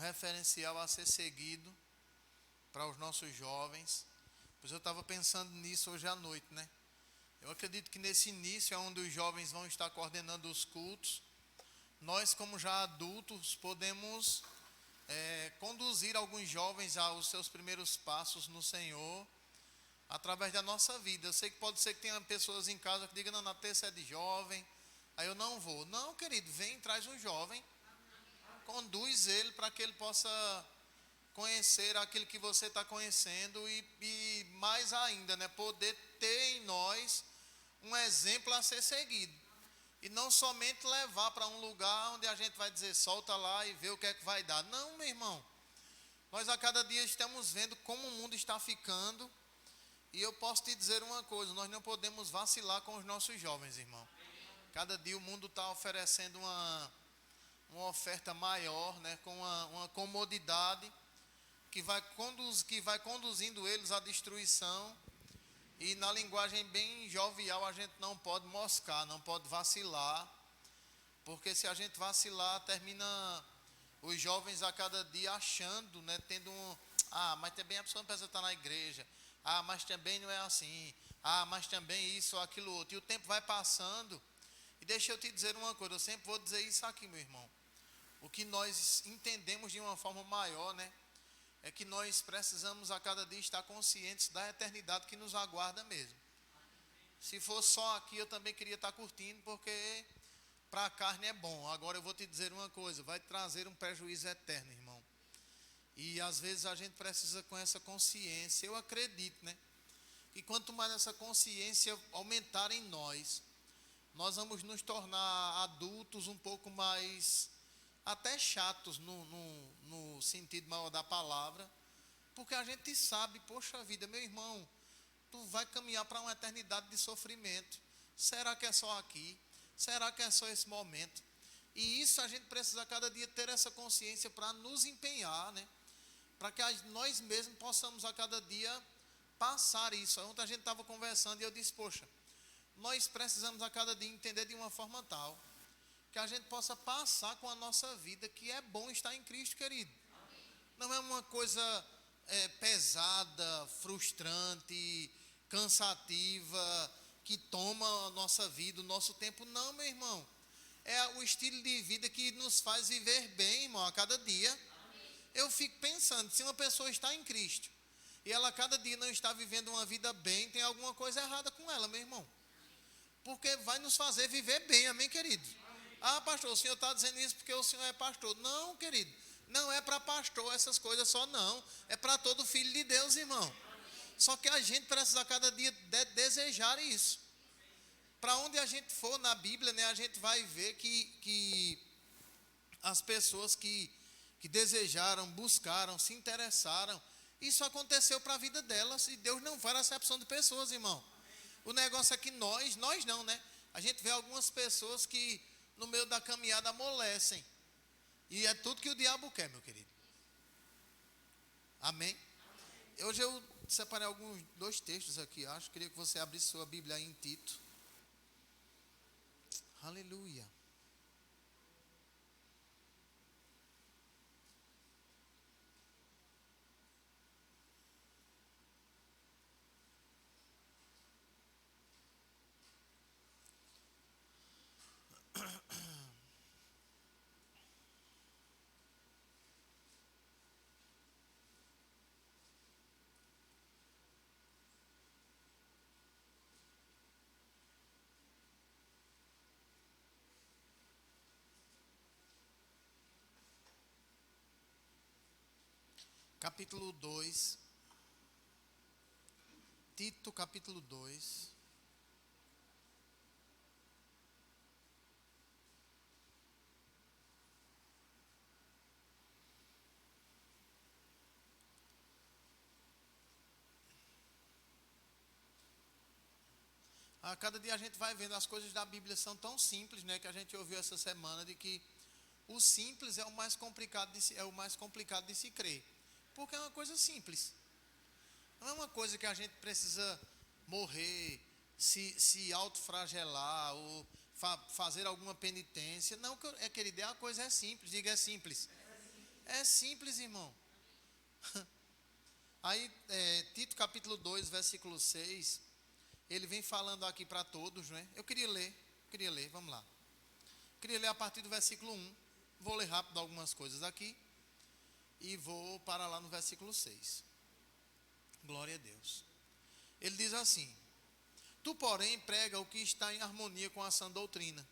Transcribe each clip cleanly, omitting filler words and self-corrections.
referencial a ser seguido para os nossos jovens. Pois eu estava pensando nisso hoje à noite, né? Eu acredito que nesse início é onde os jovens vão estar coordenando os cultos. Nós, como já adultos, podemos conduzir alguns jovens aos seus primeiros passos no Senhor, através da nossa vida. Eu sei que pode ser que tenha pessoas em casa que digam, não, na terça é de jovem, aí eu não vou. Não, querido, vem, traz um jovem, conduz ele para que ele possa conhecer aquilo que você está conhecendo e mais ainda, né, poder ter em nós um exemplo a ser seguido. E não somente levar para um lugar onde a gente vai dizer, solta lá e vê o que é que vai dar. Não, meu irmão. Nós a cada dia estamos vendo como o mundo está ficando. E eu posso te dizer uma coisa, nós não podemos vacilar com os nossos jovens, irmão. Cada dia o mundo está oferecendo uma oferta maior, né, com uma comodidade que vai conduzindo eles à destruição. E na linguagem bem jovial a gente não pode moscar, não pode vacilar, porque se a gente vacilar, termina os jovens a cada dia achando, né, tendo mas também a pessoa não precisa estar na igreja, mas também não é assim, mas também isso ou aquilo outro, e o tempo vai passando, e deixa eu te dizer uma coisa, eu sempre vou dizer isso aqui, meu irmão, o que nós entendemos de uma forma maior, né, é que nós precisamos a cada dia estar conscientes da eternidade que nos aguarda mesmo. Se for só aqui, eu também queria estar curtindo, porque para a carne é bom. Agora eu vou te dizer uma coisa, vai trazer um prejuízo eterno, irmão. E às vezes a gente precisa com essa consciência, eu acredito, né? Que quanto mais essa consciência aumentar em nós vamos nos tornar adultos um pouco mais até chatos no sentido maior da palavra, porque a gente sabe, poxa vida, meu irmão, tu vai caminhar para uma eternidade de sofrimento. Será que é só aqui? Será que é só esse momento? E isso a gente precisa cada dia ter essa consciência para nos empenhar, né? Para que nós mesmos possamos a cada dia passar isso. Ontem a gente estava conversando e eu disse, poxa, nós precisamos a cada dia entender de uma forma tal que a gente possa passar com a nossa vida, que é bom estar em Cristo, querido. Não é uma coisa pesada, frustrante, cansativa, que toma a nossa vida, o nosso tempo. Não, meu irmão. É o estilo de vida que nos faz viver bem, irmão, a cada dia. Eu fico pensando, se uma pessoa está em Cristo e ela a cada dia não está vivendo uma vida bem, tem alguma coisa errada com ela, meu irmão. Porque vai nos fazer viver bem, amém, querido? Pastor, o senhor está dizendo isso porque o senhor é pastor. Não, querido, não é para pastor essas coisas só, não. É para todo filho de Deus, irmão. Só que a gente precisa a cada dia desejar isso. Para onde a gente for na Bíblia, né, a gente vai ver que as pessoas que desejaram, buscaram, se interessaram, isso aconteceu para a vida delas, e Deus não faz acepção de pessoas, irmão. O negócio é que nós não, né? A gente vê algumas pessoas que no meio da caminhada amolecem. E é tudo que o diabo quer, meu querido. Amém? Hoje eu separei dois textos aqui, acho. Queria que você abrisse sua Bíblia aí em Tito. Aleluia. Capítulo 2, Tito capítulo 2. A cada dia a gente vai vendo, as coisas da Bíblia são tão simples, né, que a gente ouviu essa semana, de que o simples é o mais complicado de se crer. Porque é uma coisa simples. Não é uma coisa que a gente precisa morrer, se autoflagelar ou fazer alguma penitência. Não, querido, a coisa é simples. Diga, é simples. É simples, irmão. Aí, Tito capítulo 2, versículo 6, ele vem falando aqui para todos, né? Eu queria ler, vamos lá. Queria ler a partir do versículo 1. Vou ler rápido algumas coisas aqui e vou parar lá no versículo 6. Glória a Deus. Ele diz assim: Tu, porém, prega o que está em harmonia com a sã doutrina.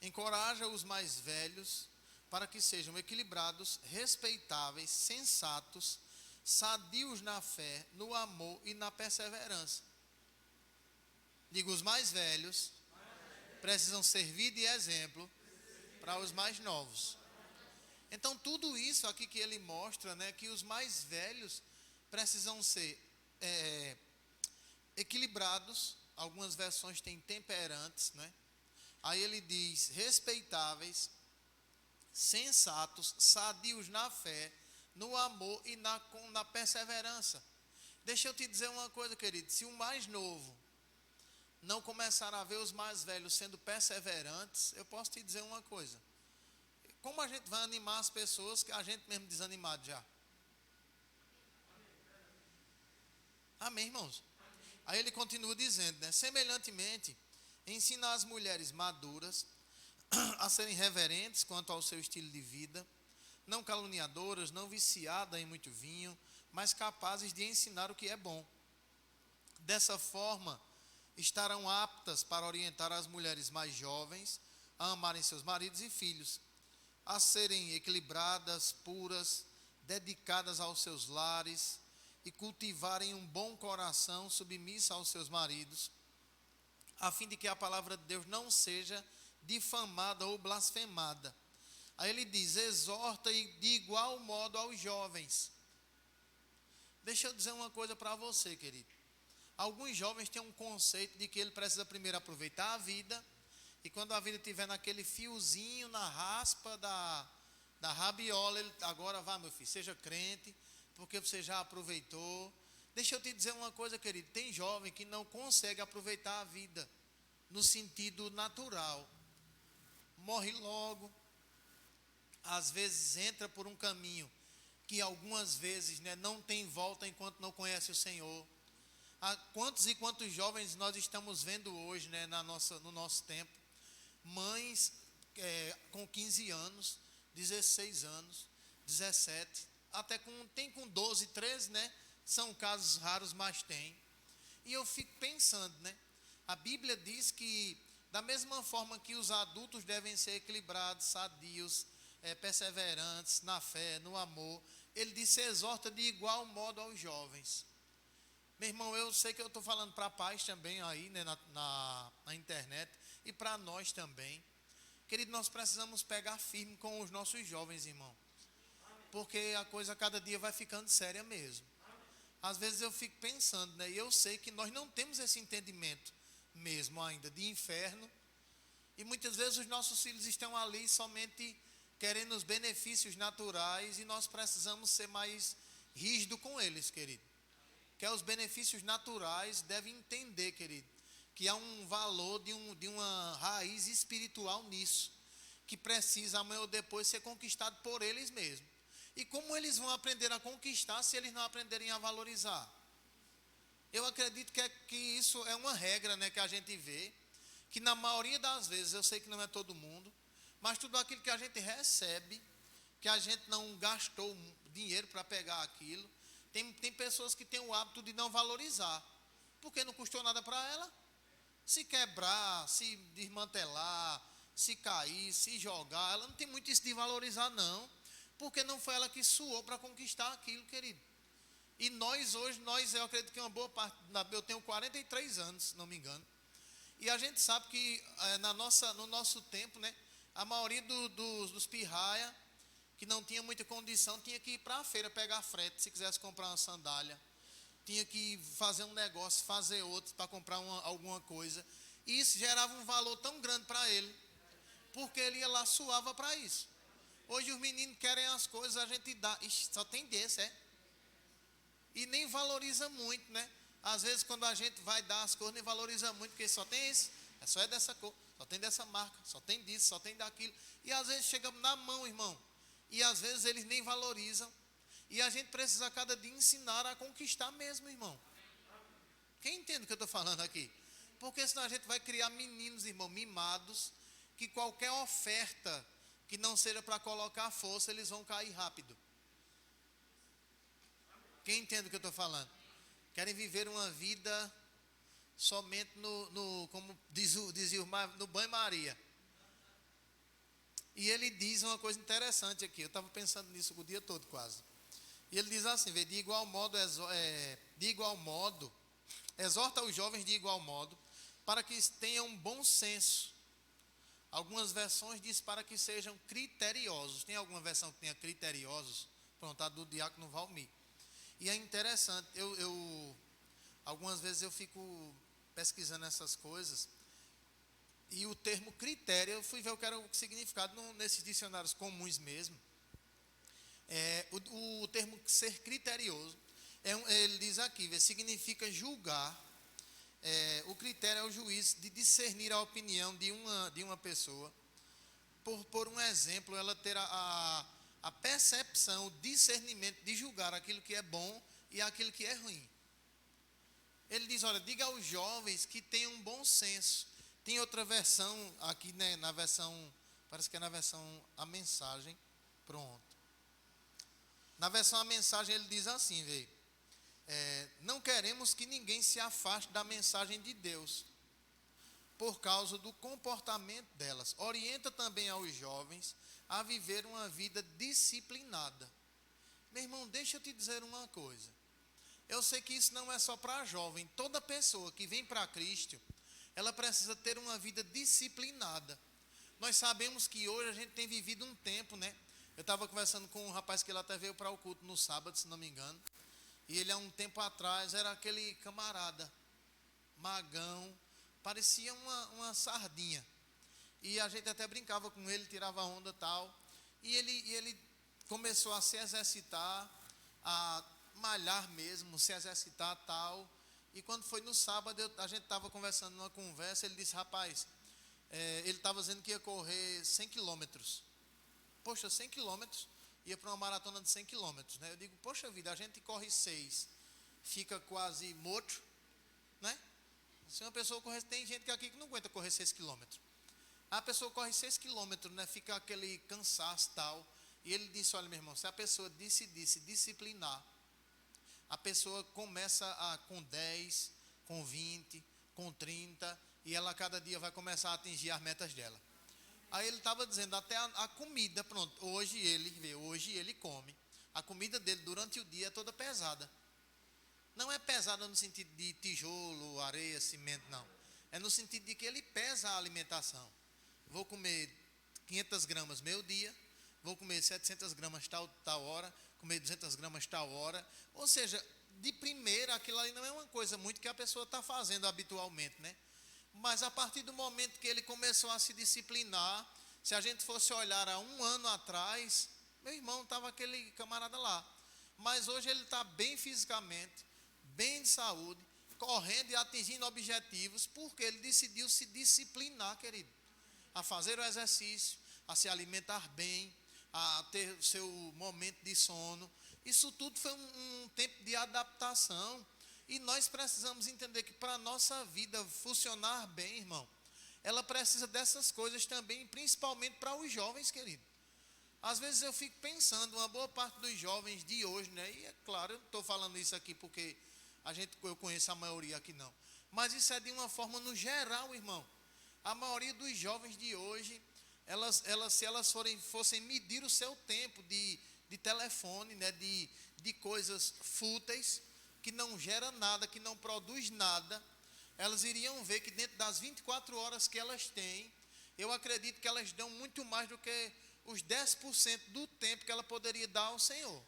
Encoraja os mais velhos para que sejam equilibrados, respeitáveis, sensatos, sadios na fé, no amor e na perseverança. Digo, os mais velhos precisam servir de exemplo para os mais novos. Então, tudo isso aqui que ele mostra, né, que os mais velhos precisam ser equilibrados. Algumas versões têm temperantes, né? Aí ele diz respeitáveis, sensatos, sadios na fé, no amor e na perseverança. Deixa eu te dizer uma coisa, querido. Se o mais novo não começar a ver os mais velhos sendo perseverantes, eu posso te dizer uma coisa: como a gente vai animar as pessoas que a gente mesmo desanimado já? Amém, irmãos? Aí ele continua dizendo, né? Semelhantemente, ensina as mulheres maduras a serem reverentes quanto ao seu estilo de vida, não caluniadoras, não viciadas em muito vinho, mas capazes de ensinar o que é bom. Dessa forma, estarão aptas para orientar as mulheres mais jovens a amarem seus maridos e filhos, a serem equilibradas, puras, dedicadas aos seus lares e cultivarem um bom coração submissa aos seus maridos, a fim de que a palavra de Deus não seja difamada ou blasfemada. Aí ele diz, exorta de igual modo aos jovens. Deixa eu dizer uma coisa para você, querido. Alguns jovens têm um conceito de que ele precisa primeiro aproveitar a vida, e quando a vida estiver naquele fiozinho, na raspa da rabiola, ele, agora vá, meu filho, seja crente, porque você já aproveitou. Deixa eu te dizer uma coisa, querido, tem jovem que não consegue aproveitar a vida no sentido natural. Morre logo, às vezes entra por um caminho que algumas vezes, né, não tem volta enquanto não conhece o Senhor. Quantos e quantos jovens nós estamos vendo hoje, né, no nosso tempo, mães com 15 anos, 16 anos, 17, até tem com 12, 13, né? São casos raros, mas tem. E eu fico pensando, né? A Bíblia diz que da mesma forma que os adultos devem ser equilibrados, sadios, perseverantes na fé, no amor, ele diz, se exorta de igual modo aos jovens. Meu irmão, eu sei que eu estou falando para pais também aí, né, na internet, e para nós também. Querido, nós precisamos pegar firme com os nossos jovens, irmão, porque a coisa cada dia vai ficando séria mesmo. Às vezes eu fico pensando, né, e eu sei que nós não temos esse entendimento mesmo ainda de inferno, e muitas vezes os nossos filhos estão ali somente querendo os benefícios naturais, e nós precisamos ser mais rígidos com eles, querido. Que os benefícios naturais devem entender, querido, que há um valor de uma raiz espiritual nisso, que precisa amanhã ou depois ser conquistado por eles mesmos. E como eles vão aprender a conquistar se eles não aprenderem a valorizar? Eu acredito que isso é uma regra, né, que a gente vê, que na maioria das vezes, eu sei que não é todo mundo, mas tudo aquilo que a gente recebe, que a gente não gastou dinheiro para pegar aquilo, tem pessoas que têm o hábito de não valorizar, porque não custou nada para ela. Se quebrar, se desmantelar, se cair, se jogar, ela não tem muito isso de valorizar não, porque não foi ela que suou para conquistar aquilo, querido. E nós hoje, eu acredito que uma boa parte, eu tenho 43 anos, se não me engano, e a gente sabe que no nosso tempo, né, a maioria dos pirraia, que não tinha muita condição, tinha que ir para a feira pegar frete, se quisesse comprar uma sandália, tinha que fazer um negócio, fazer outro para comprar alguma coisa, e isso gerava um valor tão grande para ele, porque ele ia lá, suava para isso. Hoje os meninos querem as coisas, a gente dá, só tem desse, e nem valoriza muito, né? Às vezes quando a gente vai dar as coisas, nem valoriza muito, porque só tem esse, só é dessa cor, só tem dessa marca, só tem disso, só tem daquilo, e às vezes chega na mão, irmão, e às vezes eles nem valorizam. E a gente precisa a cada dia ensinar a conquistar mesmo, irmão. Quem entende o que eu estou falando aqui? Porque senão a gente vai criar meninos, irmão, mimados, que qualquer oferta que não seja para colocar força, eles vão cair rápido. Quem entende o que eu estou falando? Querem viver uma vida somente como dizia o mar, no banho-maria. E ele diz uma coisa interessante aqui, eu estava pensando nisso o dia todo quase. E ele diz assim, de igual modo, exorta os jovens de igual modo, para que tenham bom senso. Algumas versões diz para que sejam criteriosos. Tem alguma versão que tenha criteriosos? Pronto, a do diácono Valmir. E é interessante, algumas vezes eu fico pesquisando essas coisas, e o termo critério, eu fui ver o que era o significado nesses dicionários comuns mesmo. O termo ser criterioso, ele diz aqui, significa julgar. O critério é o juízo de discernir a opinião de uma pessoa. Por um exemplo, ela ter a percepção, o discernimento de julgar aquilo que é bom e aquilo que é ruim. Ele diz, olha, diga aos jovens que tenham um bom senso. Tem outra versão aqui, né, na versão, parece que é na versão A Mensagem, pronto. Na versão A Mensagem ele diz assim, não queremos que ninguém se afaste da mensagem de Deus, por causa do comportamento delas. Orienta também aos jovens a viver uma vida disciplinada. Meu irmão, deixa eu te dizer uma coisa. Eu sei que isso não é só para jovem. Toda pessoa que vem para Cristo, ela precisa ter uma vida disciplinada. Nós sabemos que hoje a gente tem vivido um tempo, né? Eu estava conversando com um rapaz que ele até veio para o culto no sábado, se não me engano. E ele há um tempo atrás era aquele camarada, magão, parecia uma sardinha. E a gente até brincava com ele, tirava onda e tal. E ele começou a se exercitar, a malhar mesmo, se exercitar tal. E quando foi no sábado, a gente estava conversando numa conversa, ele disse, rapaz, ele estava dizendo que ia correr 100 quilômetros. Poxa, 100 quilômetros, ia para uma maratona de 100 quilômetros, né? Eu digo, poxa vida, a gente corre 6, fica quase morto, né? Se uma pessoa corre, tem gente aqui que não aguenta correr 6 quilômetros. A pessoa corre 6 quilômetros, né? Fica aquele cansaço tal. E ele disse, olha meu irmão, se a pessoa decidir se disciplinar, a pessoa começa com 10, com 20, com 30, e ela cada dia vai começar a atingir as metas dela. Aí ele estava dizendo, até a comida, pronto, hoje ele come. A comida dele durante o dia é toda pesada. Não é pesada no sentido de tijolo, areia, cimento, não. É no sentido de que ele pesa a alimentação. Vou comer 500 gramas meio dia, vou comer 700 gramas tal hora, comer 200 gramas tal hora. Ou seja, de primeira, aquilo ali não é uma coisa muito que a pessoa está fazendo habitualmente, né? Mas a partir do momento que ele começou a se disciplinar, se a gente fosse olhar há um ano atrás, meu irmão, estava aquele camarada lá. Mas hoje ele está bem fisicamente, bem de saúde, correndo e atingindo objetivos, porque ele decidiu se disciplinar, querido. A fazer o exercício, a se alimentar bem, a ter o seu momento de sono. Isso tudo foi um tempo de adaptação. E nós precisamos entender que para a nossa vida funcionar bem, irmão, ela precisa dessas coisas também, principalmente para os jovens, querido. Às vezes eu fico pensando, uma boa parte dos jovens de hoje, né? E é claro, eu não estou falando isso aqui porque eu conheço a maioria aqui não. Mas isso é de uma forma no geral, irmão. A maioria dos jovens de hoje, se elas fossem medir o seu tempo de telefone, né? De coisas fúteis, que não gera nada, que não produz nada, elas iriam ver que dentro das 24 horas que elas têm, eu acredito que elas dão muito mais do que os 10% do tempo que ela poderia dar ao Senhor.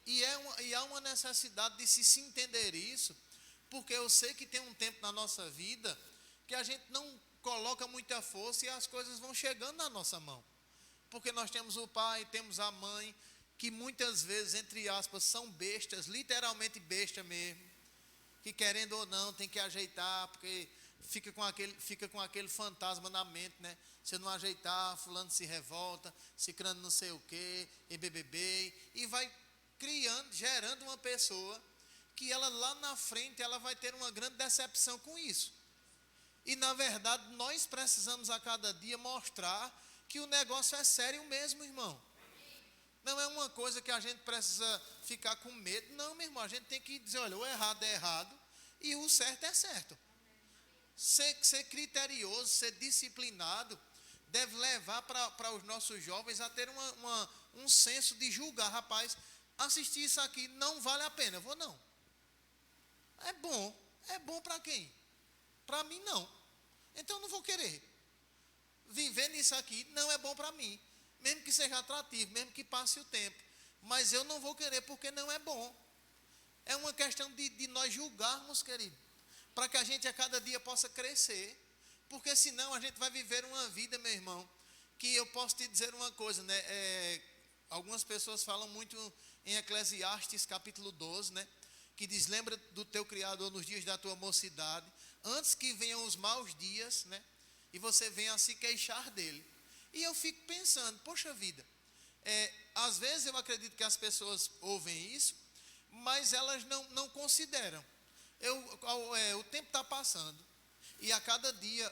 E há uma necessidade de se entender isso, porque eu sei que tem um tempo na nossa vida que a gente não coloca muita força e as coisas vão chegando na nossa mão. Porque nós temos o pai, temos a mãe, que muitas vezes, entre aspas, são bestas, literalmente besta mesmo, que querendo ou não, tem que ajeitar, porque fica com aquele fantasma na mente, né? Se não ajeitar, fulano se revolta, cicrano não sei o quê, e BBB, e vai gerando uma pessoa que ela lá na frente, ela vai ter uma grande decepção com isso. E na verdade, nós precisamos a cada dia mostrar que o negócio é sério mesmo, irmão. Não é uma coisa que a gente precisa ficar com medo. Não, meu irmão, a gente tem que dizer, olha, o errado é errado e o certo é certo. Ser criterioso, ser disciplinado, deve levar para os nossos jovens a ter um senso de julgar. Rapaz, assistir isso aqui não vale a pena. Eu vou não. É bom para quem? Para mim não. Então eu não vou querer. Viver nisso aqui não é bom para mim. Mesmo que seja atrativo, mesmo que passe o tempo. Mas eu não vou querer porque não é bom. É uma questão de nós julgarmos, querido. Para que a gente a cada dia possa crescer. Porque senão a gente vai viver uma vida, meu irmão, que eu posso te dizer uma coisa, né? Algumas pessoas falam muito em Eclesiastes capítulo 12, né? Que diz, lembra do teu Criador nos dias da tua mocidade, antes que venham os maus dias, né? E você venha a se queixar dele. E eu fico pensando, poxa vida, às vezes eu acredito que as pessoas ouvem isso, mas elas não consideram. O tempo está passando, e a cada dia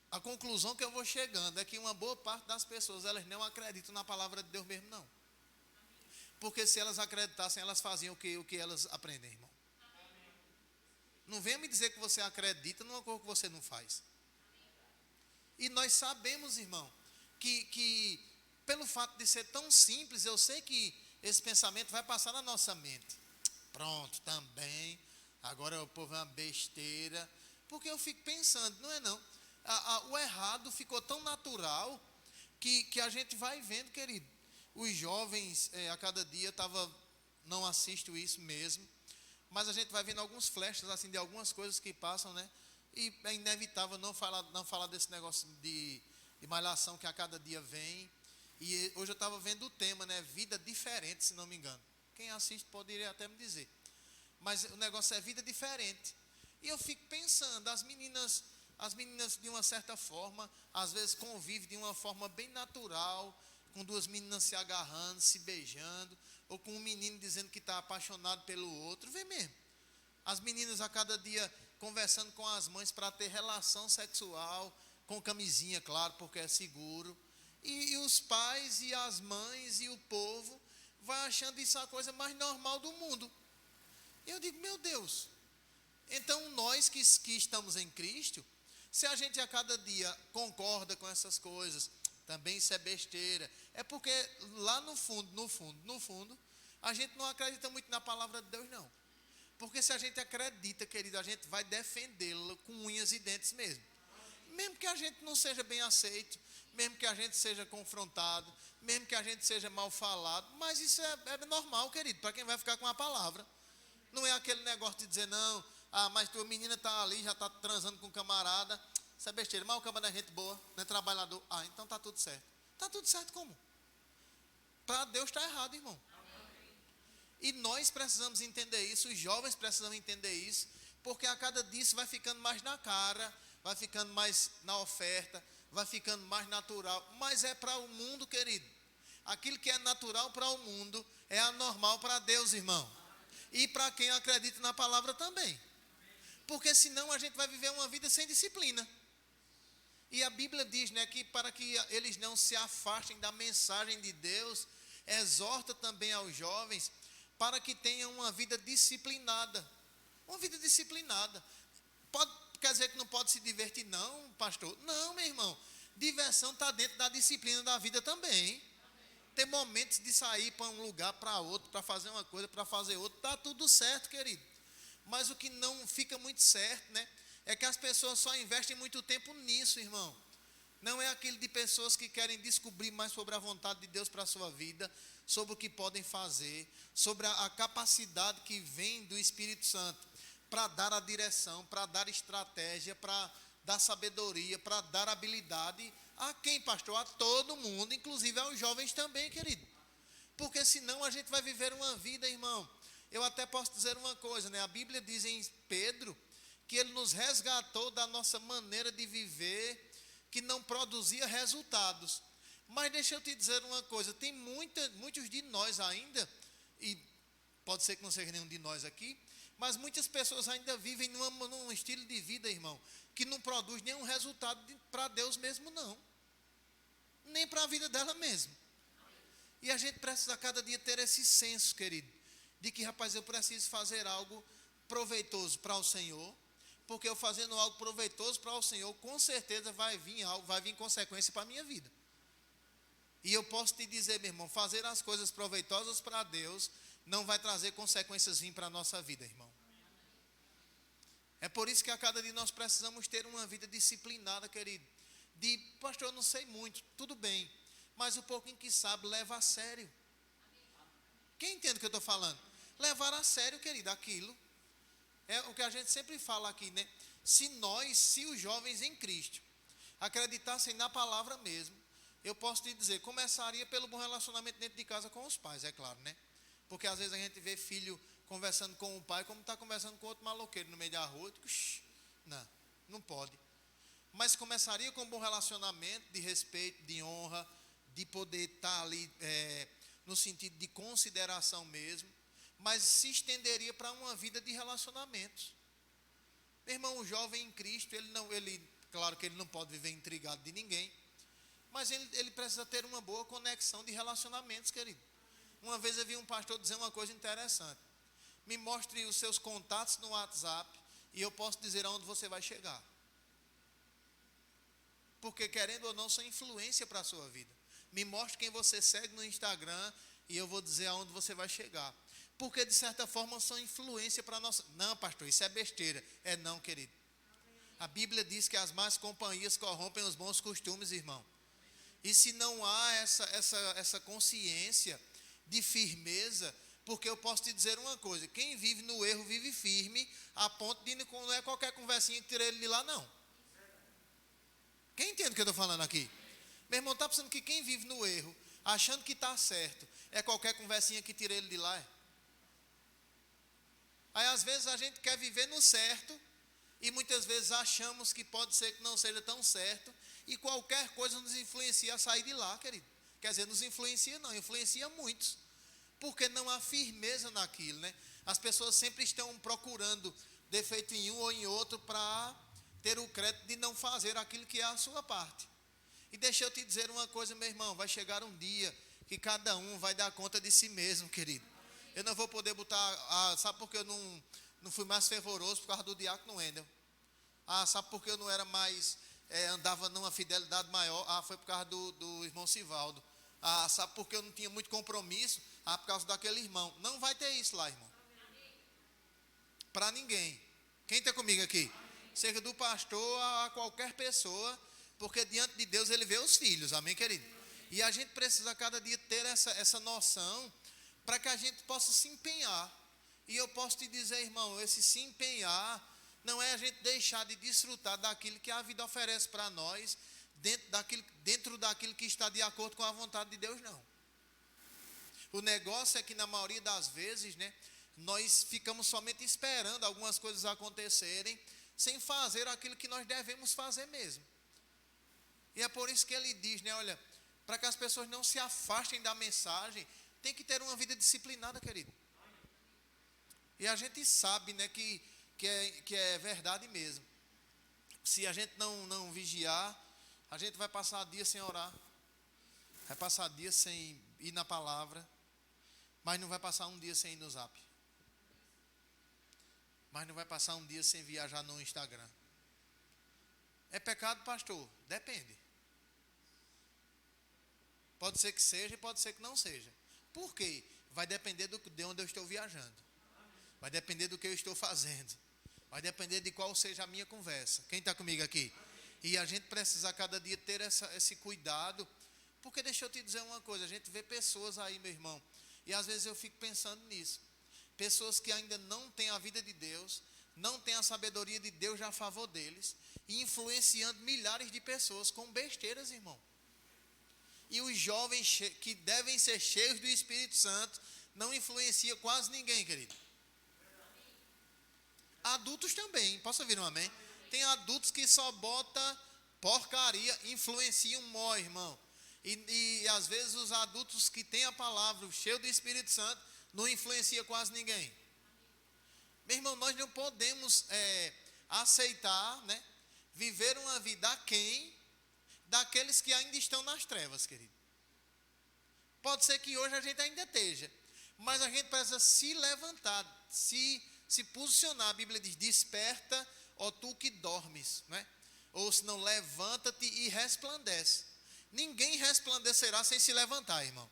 a conclusão que eu vou chegando é que uma boa parte das pessoas, elas não acreditam na palavra de Deus mesmo, não. Porque se elas acreditassem, elas faziam o que elas aprendem, irmão. Não venha me dizer que você acredita numa coisa que você não faz. E nós sabemos, irmão, que pelo fato de ser tão simples, eu sei que esse pensamento vai passar na nossa mente. Pronto, também. Agora o povo é uma besteira. Porque eu fico pensando, não é não. O errado ficou tão natural que a gente vai vendo, querido. Os jovens, a cada dia, não assisto isso mesmo. Mas a gente vai vendo alguns flashes assim, de algumas coisas que passam, né? E é inevitável não falar desse negócio de malhação que a cada dia vem. E hoje eu estava vendo o tema, né? Vida diferente, se não me engano. Quem assiste poderia até me dizer. Mas o negócio é vida diferente. E eu fico pensando, as meninas de uma certa forma, às vezes convivem de uma forma bem natural, com duas meninas se agarrando, se beijando, ou com um menino dizendo que está apaixonado pelo outro. Vem mesmo. As meninas a cada dia conversando com as mães para ter relação sexual, com camisinha, claro, porque é seguro. E os pais e as mães e o povo vai achando isso a coisa mais normal do mundo. E eu digo, meu Deus, então nós que estamos em Cristo, se a gente a cada dia concorda com essas coisas, também isso é besteira, é porque lá no fundo, a gente não acredita muito na palavra de Deus, não. Porque se a gente acredita, querido, a gente vai defendê-la com unhas e dentes mesmo. Mesmo que a gente não seja bem aceito, mesmo que a gente seja confrontado, mesmo que a gente seja mal falado, mas isso é normal, querido, para quem vai ficar com a palavra. Não é aquele negócio de dizer, não, mas tua menina está ali, já está transando com um camarada, isso é besteira, mas o camarada é gente boa, não é trabalhador, então está tudo certo. Está tudo certo como? Para Deus está errado, irmão. E nós precisamos entender isso, os jovens precisam entender isso, porque a cada dia isso vai ficando mais na cara, vai ficando mais na oferta, vai ficando mais natural, mas é para o mundo, querido. Aquilo que é natural para o mundo é anormal para Deus, irmão. E para quem acredita na palavra também. Porque senão a gente vai viver uma vida sem disciplina. E a Bíblia diz, né, que para que eles não se afastem da mensagem de Deus, exorta também aos jovens para que tenham uma vida disciplinada. Uma vida disciplinada. Quer dizer que não pode se divertir, não, pastor? Não, meu irmão. Diversão está dentro da disciplina da vida também. Tem momentos de sair para um lugar, para outro, para fazer uma coisa, para fazer outra. Está tudo certo, querido. Mas o que não fica muito certo, né? É que as pessoas só investem muito tempo nisso, irmão. Não é aquele de pessoas que querem descobrir mais sobre a vontade de Deus para a sua vida, sobre o que podem fazer, sobre a capacidade que vem do Espírito Santo para dar a direção, para dar estratégia, para dar sabedoria, para dar habilidade. A quem, pastor? A todo mundo, inclusive aos jovens também, querido. Porque senão a gente vai viver uma vida, irmão. Eu até posso dizer uma coisa, né? A Bíblia diz em Pedro que Ele nos resgatou da nossa maneira de viver, que não produzia resultados. Mas deixa eu te dizer uma coisa, tem muitos de nós ainda, e pode ser que não seja nenhum de nós aqui, mas muitas pessoas ainda vivem num estilo de vida, irmão, que não produz nenhum resultado para Deus mesmo, não. Nem para a vida dela mesmo. E a gente precisa a cada dia ter esse senso, querido, de que, rapaz, eu preciso fazer algo proveitoso para o Senhor, porque eu fazendo algo proveitoso para o Senhor, com certeza vai vir consequência para a minha vida. E eu posso te dizer, meu irmão, fazer as coisas proveitosas para Deus não vai trazer consequências para a nossa vida, irmão. É por isso que a cada dia nós precisamos ter uma vida disciplinada, querido. Pastor, eu não sei muito, tudo bem, mas o pouquinho que sabe, leva a sério. Quem entende o que eu estou falando? Levar a sério, querido, aquilo. É o que a gente sempre fala aqui, né? Se os jovens em Cristo acreditassem na palavra mesmo, eu posso te dizer, começaria pelo bom relacionamento dentro de casa com os pais, é claro, né? Porque às vezes a gente vê filho conversando com o pai como está conversando com outro maloqueiro no meio da rua. Não pode. Mas começaria com um bom relacionamento, de respeito, de honra, de poder estar ali no sentido de consideração mesmo, mas se estenderia para uma vida de relacionamentos. Meu irmão, o jovem em Cristo, claro que ele não pode viver intrigado de ninguém, mas ele precisa ter uma boa conexão de relacionamentos, querido. Uma vez eu vi um pastor dizer uma coisa interessante: me mostre os seus contatos no WhatsApp e eu posso dizer aonde você vai chegar. Porque querendo ou não, são influência para a sua vida. Me mostre quem você segue no Instagram e eu vou dizer aonde você vai chegar. Porque de certa forma são influência para a nossa... Não, pastor, isso é besteira. É não, querido. A Bíblia diz que as más companhias corrompem os bons costumes, irmão. E se não há essa consciência de firmeza, porque eu posso te dizer uma coisa: quem vive no erro vive firme, a ponto de não é qualquer conversinha que tira ele de lá, não. Quem entende o que eu estou falando aqui? Meu irmão, está pensando que quem vive no erro, achando que está certo, é qualquer conversinha que tira ele de lá? Aí às vezes a gente quer viver no certo, e muitas vezes achamos que pode ser que não seja tão certo, e qualquer coisa nos influencia a sair de lá, querido. Quer dizer, nos influencia não, influencia muitos, porque não há firmeza naquilo, né? As pessoas sempre estão procurando defeito em um ou em outro para ter o crédito de não fazer aquilo que é a sua parte. E deixa eu te dizer uma coisa, meu irmão, vai chegar um dia que cada um vai dar conta de si mesmo, querido. Eu não vou poder botar, sabe por que eu não fui mais fervoroso? Por causa do diácono Wendel. Sabe por que eu não era mais, andava numa fidelidade maior? Foi por causa do irmão Sivaldo. Sabe por que eu não tinha muito compromisso? Por causa daquele irmão. Não vai ter isso lá, irmão. Para ninguém. Quem está comigo aqui? Seja do pastor a qualquer pessoa, porque diante de Deus ele vê os filhos, amém, querido? E a gente precisa cada dia ter essa noção, para que a gente possa se empenhar. E eu posso te dizer, irmão, esse se empenhar não é a gente deixar de desfrutar daquilo que a vida oferece para nós, dentro daquilo que está de acordo com a vontade de Deus, não. O negócio é que na maioria das vezes, né, nós ficamos somente esperando algumas coisas acontecerem, sem fazer aquilo que nós devemos fazer mesmo. E é por isso que ele diz, né, olha, para que as pessoas não se afastem da mensagem, tem que ter uma vida disciplinada, querido. E a gente sabe, né, que é verdade mesmo. Se a gente não vigiar, a gente vai passar dias sem orar, vai passar dias sem ir na palavra, mas não vai passar um dia sem ir no Zap. Mas não vai passar um dia sem viajar no Instagram. É pecado, pastor? Depende. Pode ser que seja e pode ser que não seja. Por quê? Vai depender de onde eu estou viajando. Vai depender do que eu estou fazendo. Vai depender de qual seja a minha conversa. Quem está comigo aqui? E a gente precisa a cada dia ter esse cuidado. Porque deixa eu te dizer uma coisa. A gente vê pessoas aí, meu irmão, e às vezes eu fico pensando nisso. Pessoas que ainda não têm a vida de Deus, não têm a sabedoria de Deus a favor deles, e influenciando milhares de pessoas com besteiras, irmão. E os jovens que devem ser cheios do Espírito Santo não influenciam quase ninguém, querido. Adultos também, posso ouvir um amém? Tem adultos que só bota porcaria, influenciam mó, irmão. E às vezes os adultos que têm a palavra, cheio do Espírito Santo, não influencia quase ninguém. Meu irmão, nós não podemos aceitar, né, viver uma vida aquém daqueles que ainda estão nas trevas, querido. Pode ser que hoje a gente ainda esteja, mas a gente precisa se levantar, se posicionar. A Bíblia diz: desperta, ó tu que dormes, né? Ou se não, levanta-te e resplandece. Ninguém resplandecerá sem se levantar, irmão.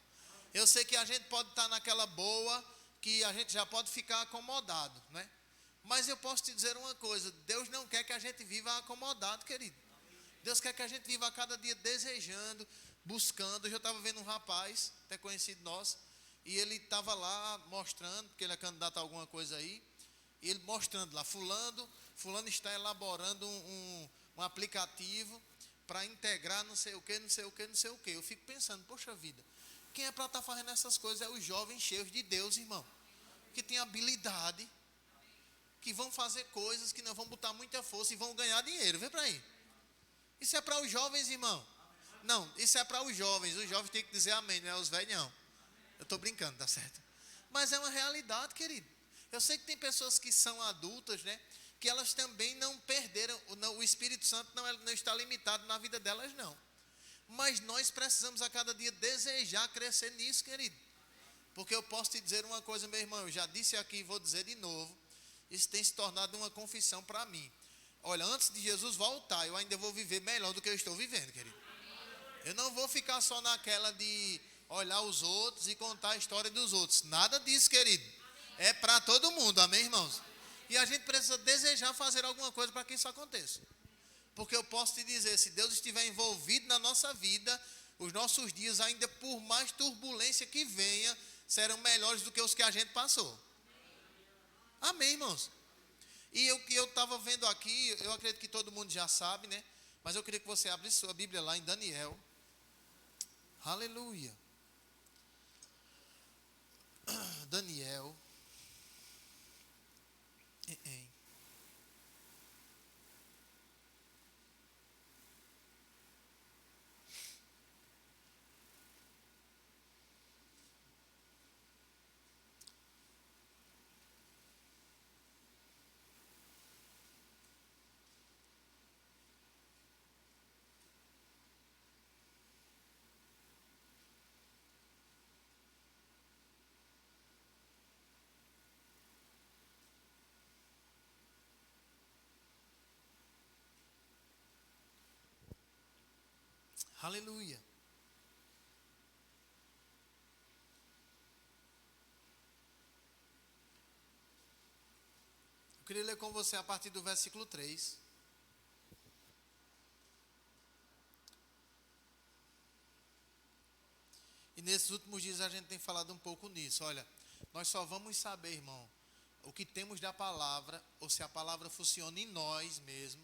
Eu sei que a gente pode estar naquela boa, que a gente já pode ficar acomodado, né? Mas eu posso te dizer uma coisa: Deus não quer que a gente viva acomodado, querido. Deus quer que a gente viva a cada dia desejando, buscando. Eu já estava vendo um rapaz, até conhecido nosso, e ele estava lá mostrando, porque ele é candidato a alguma coisa aí, e ele mostrando lá: fulano está elaborando um aplicativo para integrar não sei o que, não sei o que, não sei o que. Eu fico pensando, poxa vida, quem é para estar fazendo essas coisas é os jovens cheios de Deus, irmão, que tem habilidade, que vão fazer coisas, que não vão botar muita força e vão ganhar dinheiro. Vê para aí. Isso é para os jovens, irmão. Não, isso é para os jovens têm que dizer amém, não é os velhos não. Eu estou brincando, tá certo? Mas é uma realidade, querido. Eu sei que tem pessoas que são adultas, né, que elas também não perderam, o Espírito Santo não está limitado na vida delas, não. Mas nós precisamos a cada dia desejar crescer nisso, querido. Porque eu posso te dizer uma coisa, meu irmão, eu já disse aqui e vou dizer de novo, isso tem se tornado uma confissão para mim. Olha, antes de Jesus voltar, eu ainda vou viver melhor do que eu estou vivendo, querido. Eu não vou ficar só naquela de olhar os outros e contar a história dos outros. Nada disso, querido. É para todo mundo, amém, irmãos? E a gente precisa desejar fazer alguma coisa para que isso aconteça. Porque eu posso te dizer, se Deus estiver envolvido na nossa vida, os nossos dias, ainda por mais turbulência que venha, serão melhores do que os que a gente passou. Amém, irmãos? E o que eu estava vendo aqui, eu acredito que todo mundo já sabe, né? Mas eu queria que você abrisse sua Bíblia lá em Daniel. Aleluia. Daniel. Aleluia. Eu queria ler com você a partir do versículo 3. E nesses últimos dias a gente tem falado um pouco nisso. Olha, nós só vamos saber, irmão, o que temos da palavra, ou se a palavra funciona em nós mesmo,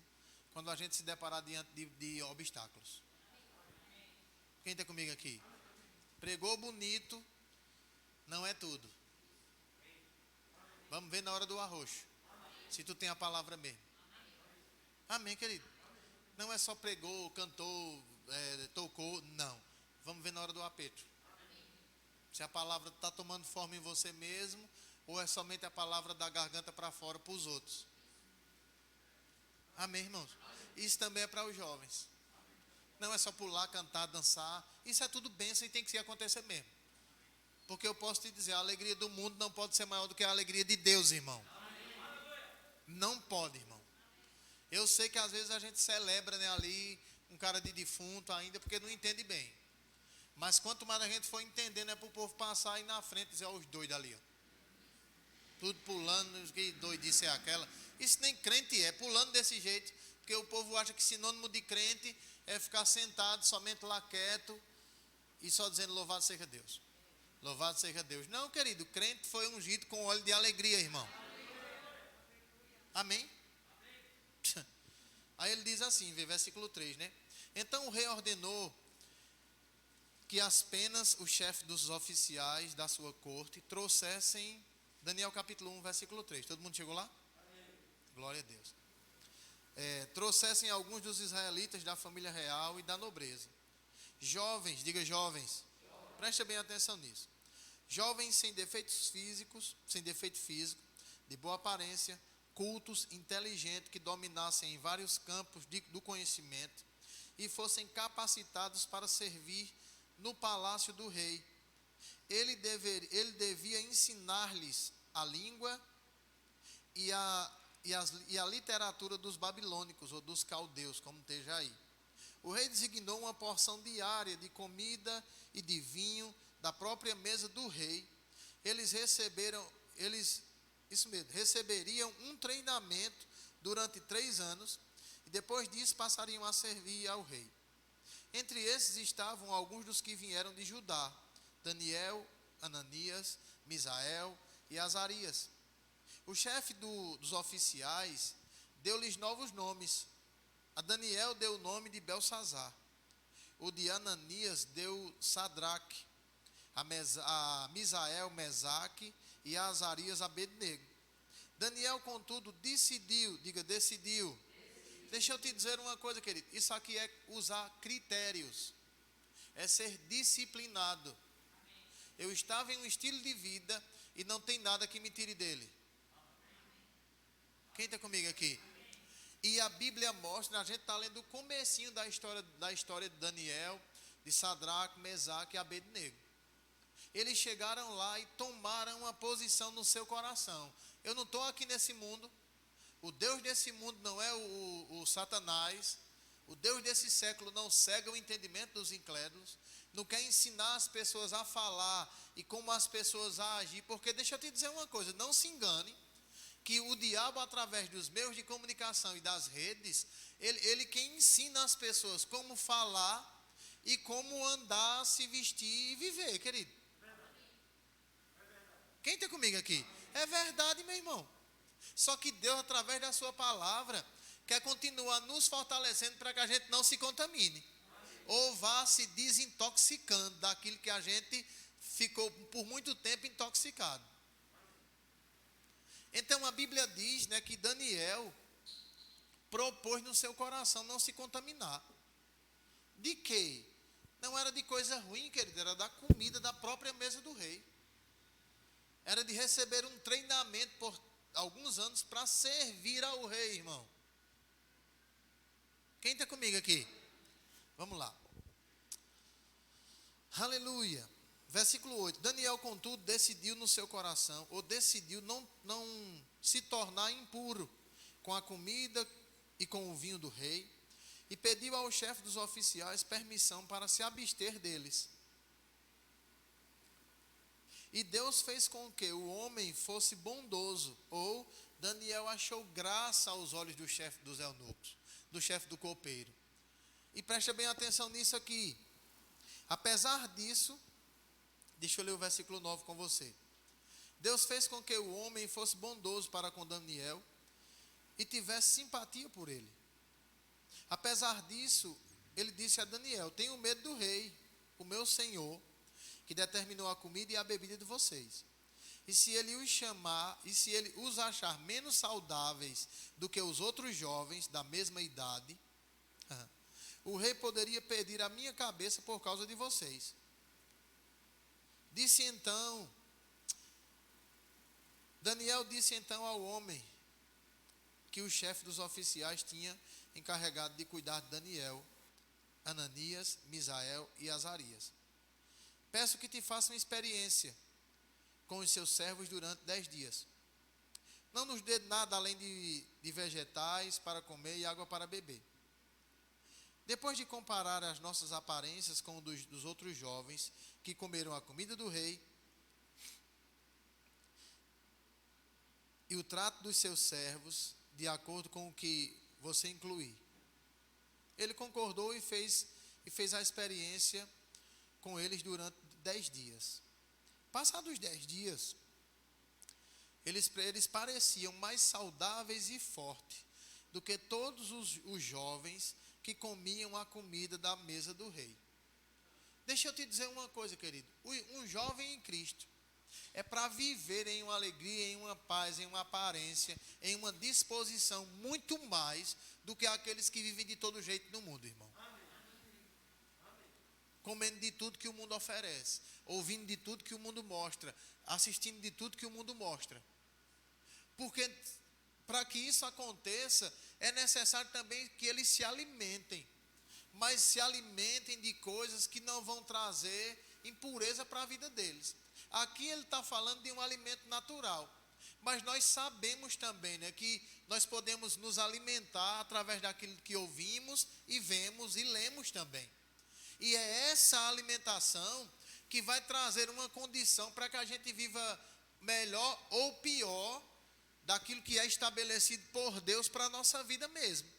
quando a gente se deparar diante de obstáculos. Quem está comigo aqui? Pregou bonito, não é tudo. Vamos ver na hora do arroxo, se tu tem a palavra mesmo. Amém, querido? Não é só pregou, cantou, tocou, não. Vamos ver na hora do aperto. Se a palavra está tomando forma em você mesmo, ou é somente a palavra da garganta para fora para os outros. Amém, irmãos? Isso também é para os jovens. Não é só pular, cantar, dançar. Isso é tudo bênção e tem que acontecer mesmo. Porque eu posso te dizer, a alegria do mundo não pode ser maior do que a alegria de Deus, irmão. Não pode, irmão. Eu sei que às vezes a gente celebra, né, ali um cara de defunto ainda, porque não entende bem. Mas quanto mais a gente for entendendo, é para o povo passar aí na frente e dizer, ó, os doidos ali, ó. Tudo pulando, que doidice é aquela. Isso nem crente é, pulando desse jeito, porque o povo acha que sinônimo de crente é ficar sentado somente lá quieto e só dizendo louvado seja Deus. Louvado seja Deus. Não, querido, crente foi ungido com óleo de alegria, irmão. Amém? Aí ele diz assim, versículo 3, né? Então o rei ordenou que as penas, o chefe dos oficiais da sua corte, trouxessem, Daniel capítulo 1, versículo 3. Todo mundo chegou lá? Glória a Deus. Trouxessem alguns dos israelitas da família real e da nobreza. Jovens, diga jovens, preste bem atenção nisso. Jovens sem defeitos físicos, sem defeito físico, de boa aparência, cultos, inteligentes, que dominassem em vários campos do conhecimento e fossem capacitados para servir no palácio do rei. Ele devia ensinar-lhes a língua e a literatura dos babilônicos ou dos caldeus, como esteja aí. O rei designou uma porção diária de comida e de vinho da própria mesa do rei. Eles receberiam um treinamento durante 3 anos e depois disso passariam a servir ao rei. Entre esses estavam alguns dos que vieram de Judá: Daniel, Ananias, Misael e Azarias. O chefe dos oficiais deu-lhes novos nomes. A Daniel deu o nome de Belsazar. O de Ananias deu Sadraque. A Misael, Mesaque e a Azarias, Abednego. Daniel, contudo, decidiu. Deixa eu te dizer uma coisa, querido. Isso aqui é usar critérios. É ser disciplinado. Eu estava em um estilo de vida e não tem nada que me tire dele. Quem está comigo aqui? E a Bíblia mostra, a gente está lendo o comecinho da história de Daniel, de Sadraque, Mesaque e Abednego. Eles chegaram lá e tomaram uma posição no seu coração. Eu não estou aqui nesse mundo. O Deus desse mundo não é o Satanás. O Deus desse século não cega o entendimento dos incrédulos. Não quer ensinar as pessoas a falar e como as pessoas a agir. Porque deixa eu te dizer uma coisa, não se engane, que o diabo, através dos meios de comunicação e das redes, ele quem ensina as pessoas como falar e como andar, se vestir e viver, querido. Quem está comigo aqui? É verdade, meu irmão. Só que Deus, através da sua palavra, quer continuar nos fortalecendo para que a gente não se contamine. Ou vá se desintoxicando daquilo que a gente ficou por muito tempo intoxicado. Então a Bíblia diz, né, que Daniel propôs no seu coração não se contaminar. De quê? Não era de coisa ruim, querido, era da comida da própria mesa do rei. Era de receber um treinamento por alguns anos para servir ao rei, irmão. Quem está comigo aqui? Vamos lá. Aleluia. Versículo 8. Daniel, contudo, decidiu no seu coração, ou decidiu não se tornar impuro com a comida e com o vinho do rei, e pediu ao chefe dos oficiais permissão para se abster deles. E Deus fez com que o homem fosse bondoso, ou Daniel achou graça aos olhos do chefe dos eunucos, do chefe do copeiro. E presta bem atenção nisso aqui. Apesar disso, deixa eu ler o versículo 9 com você. Deus fez com que o homem fosse bondoso para com Daniel e tivesse simpatia por ele. Apesar disso, ele disse a Daniel: tenho medo do rei, o meu senhor, que determinou a comida e a bebida de vocês. E se ele os achar menos saudáveis do que os outros jovens da mesma idade, o rei poderia pedir a minha cabeça por causa de vocês. Daniel disse então ao homem que o chefe dos oficiais tinha encarregado de cuidar de Daniel, Ananias, Misael e Azarias: peço que te façam experiência com os seus servos durante 10 dias. Não nos dê nada além de vegetais para comer e água para beber. Depois de comparar as nossas aparências com o dos outros jovens que comeram a comida do rei e o trato dos seus servos, de acordo com o que você incluir. Ele concordou e fez a experiência com eles durante 10 dias. Passados 10 dias, eles pareciam mais saudáveis e fortes do que todos os jovens que comiam a comida da mesa do rei. Deixa eu te dizer uma coisa, querido. Um jovem em Cristo, É para viver em uma alegria, em uma paz, em uma aparência, em uma disposição muito mais do que aqueles que vivem de todo jeito no mundo, irmão. Comendo de tudo que o mundo oferece, ouvindo de tudo que o mundo mostra, assistindo de tudo que o mundo mostra. Porque para que isso aconteça, é necessário também que eles se alimentem, mas se alimentem de coisas que não vão trazer impureza para a vida deles. Aqui ele está falando de um alimento natural, mas nós sabemos também, né, que nós podemos nos alimentar através daquilo que ouvimos e vemos e lemos também. E é essa alimentação que vai trazer uma condição para que a gente viva melhor ou pior daquilo que é estabelecido por Deus para a nossa vida mesmo.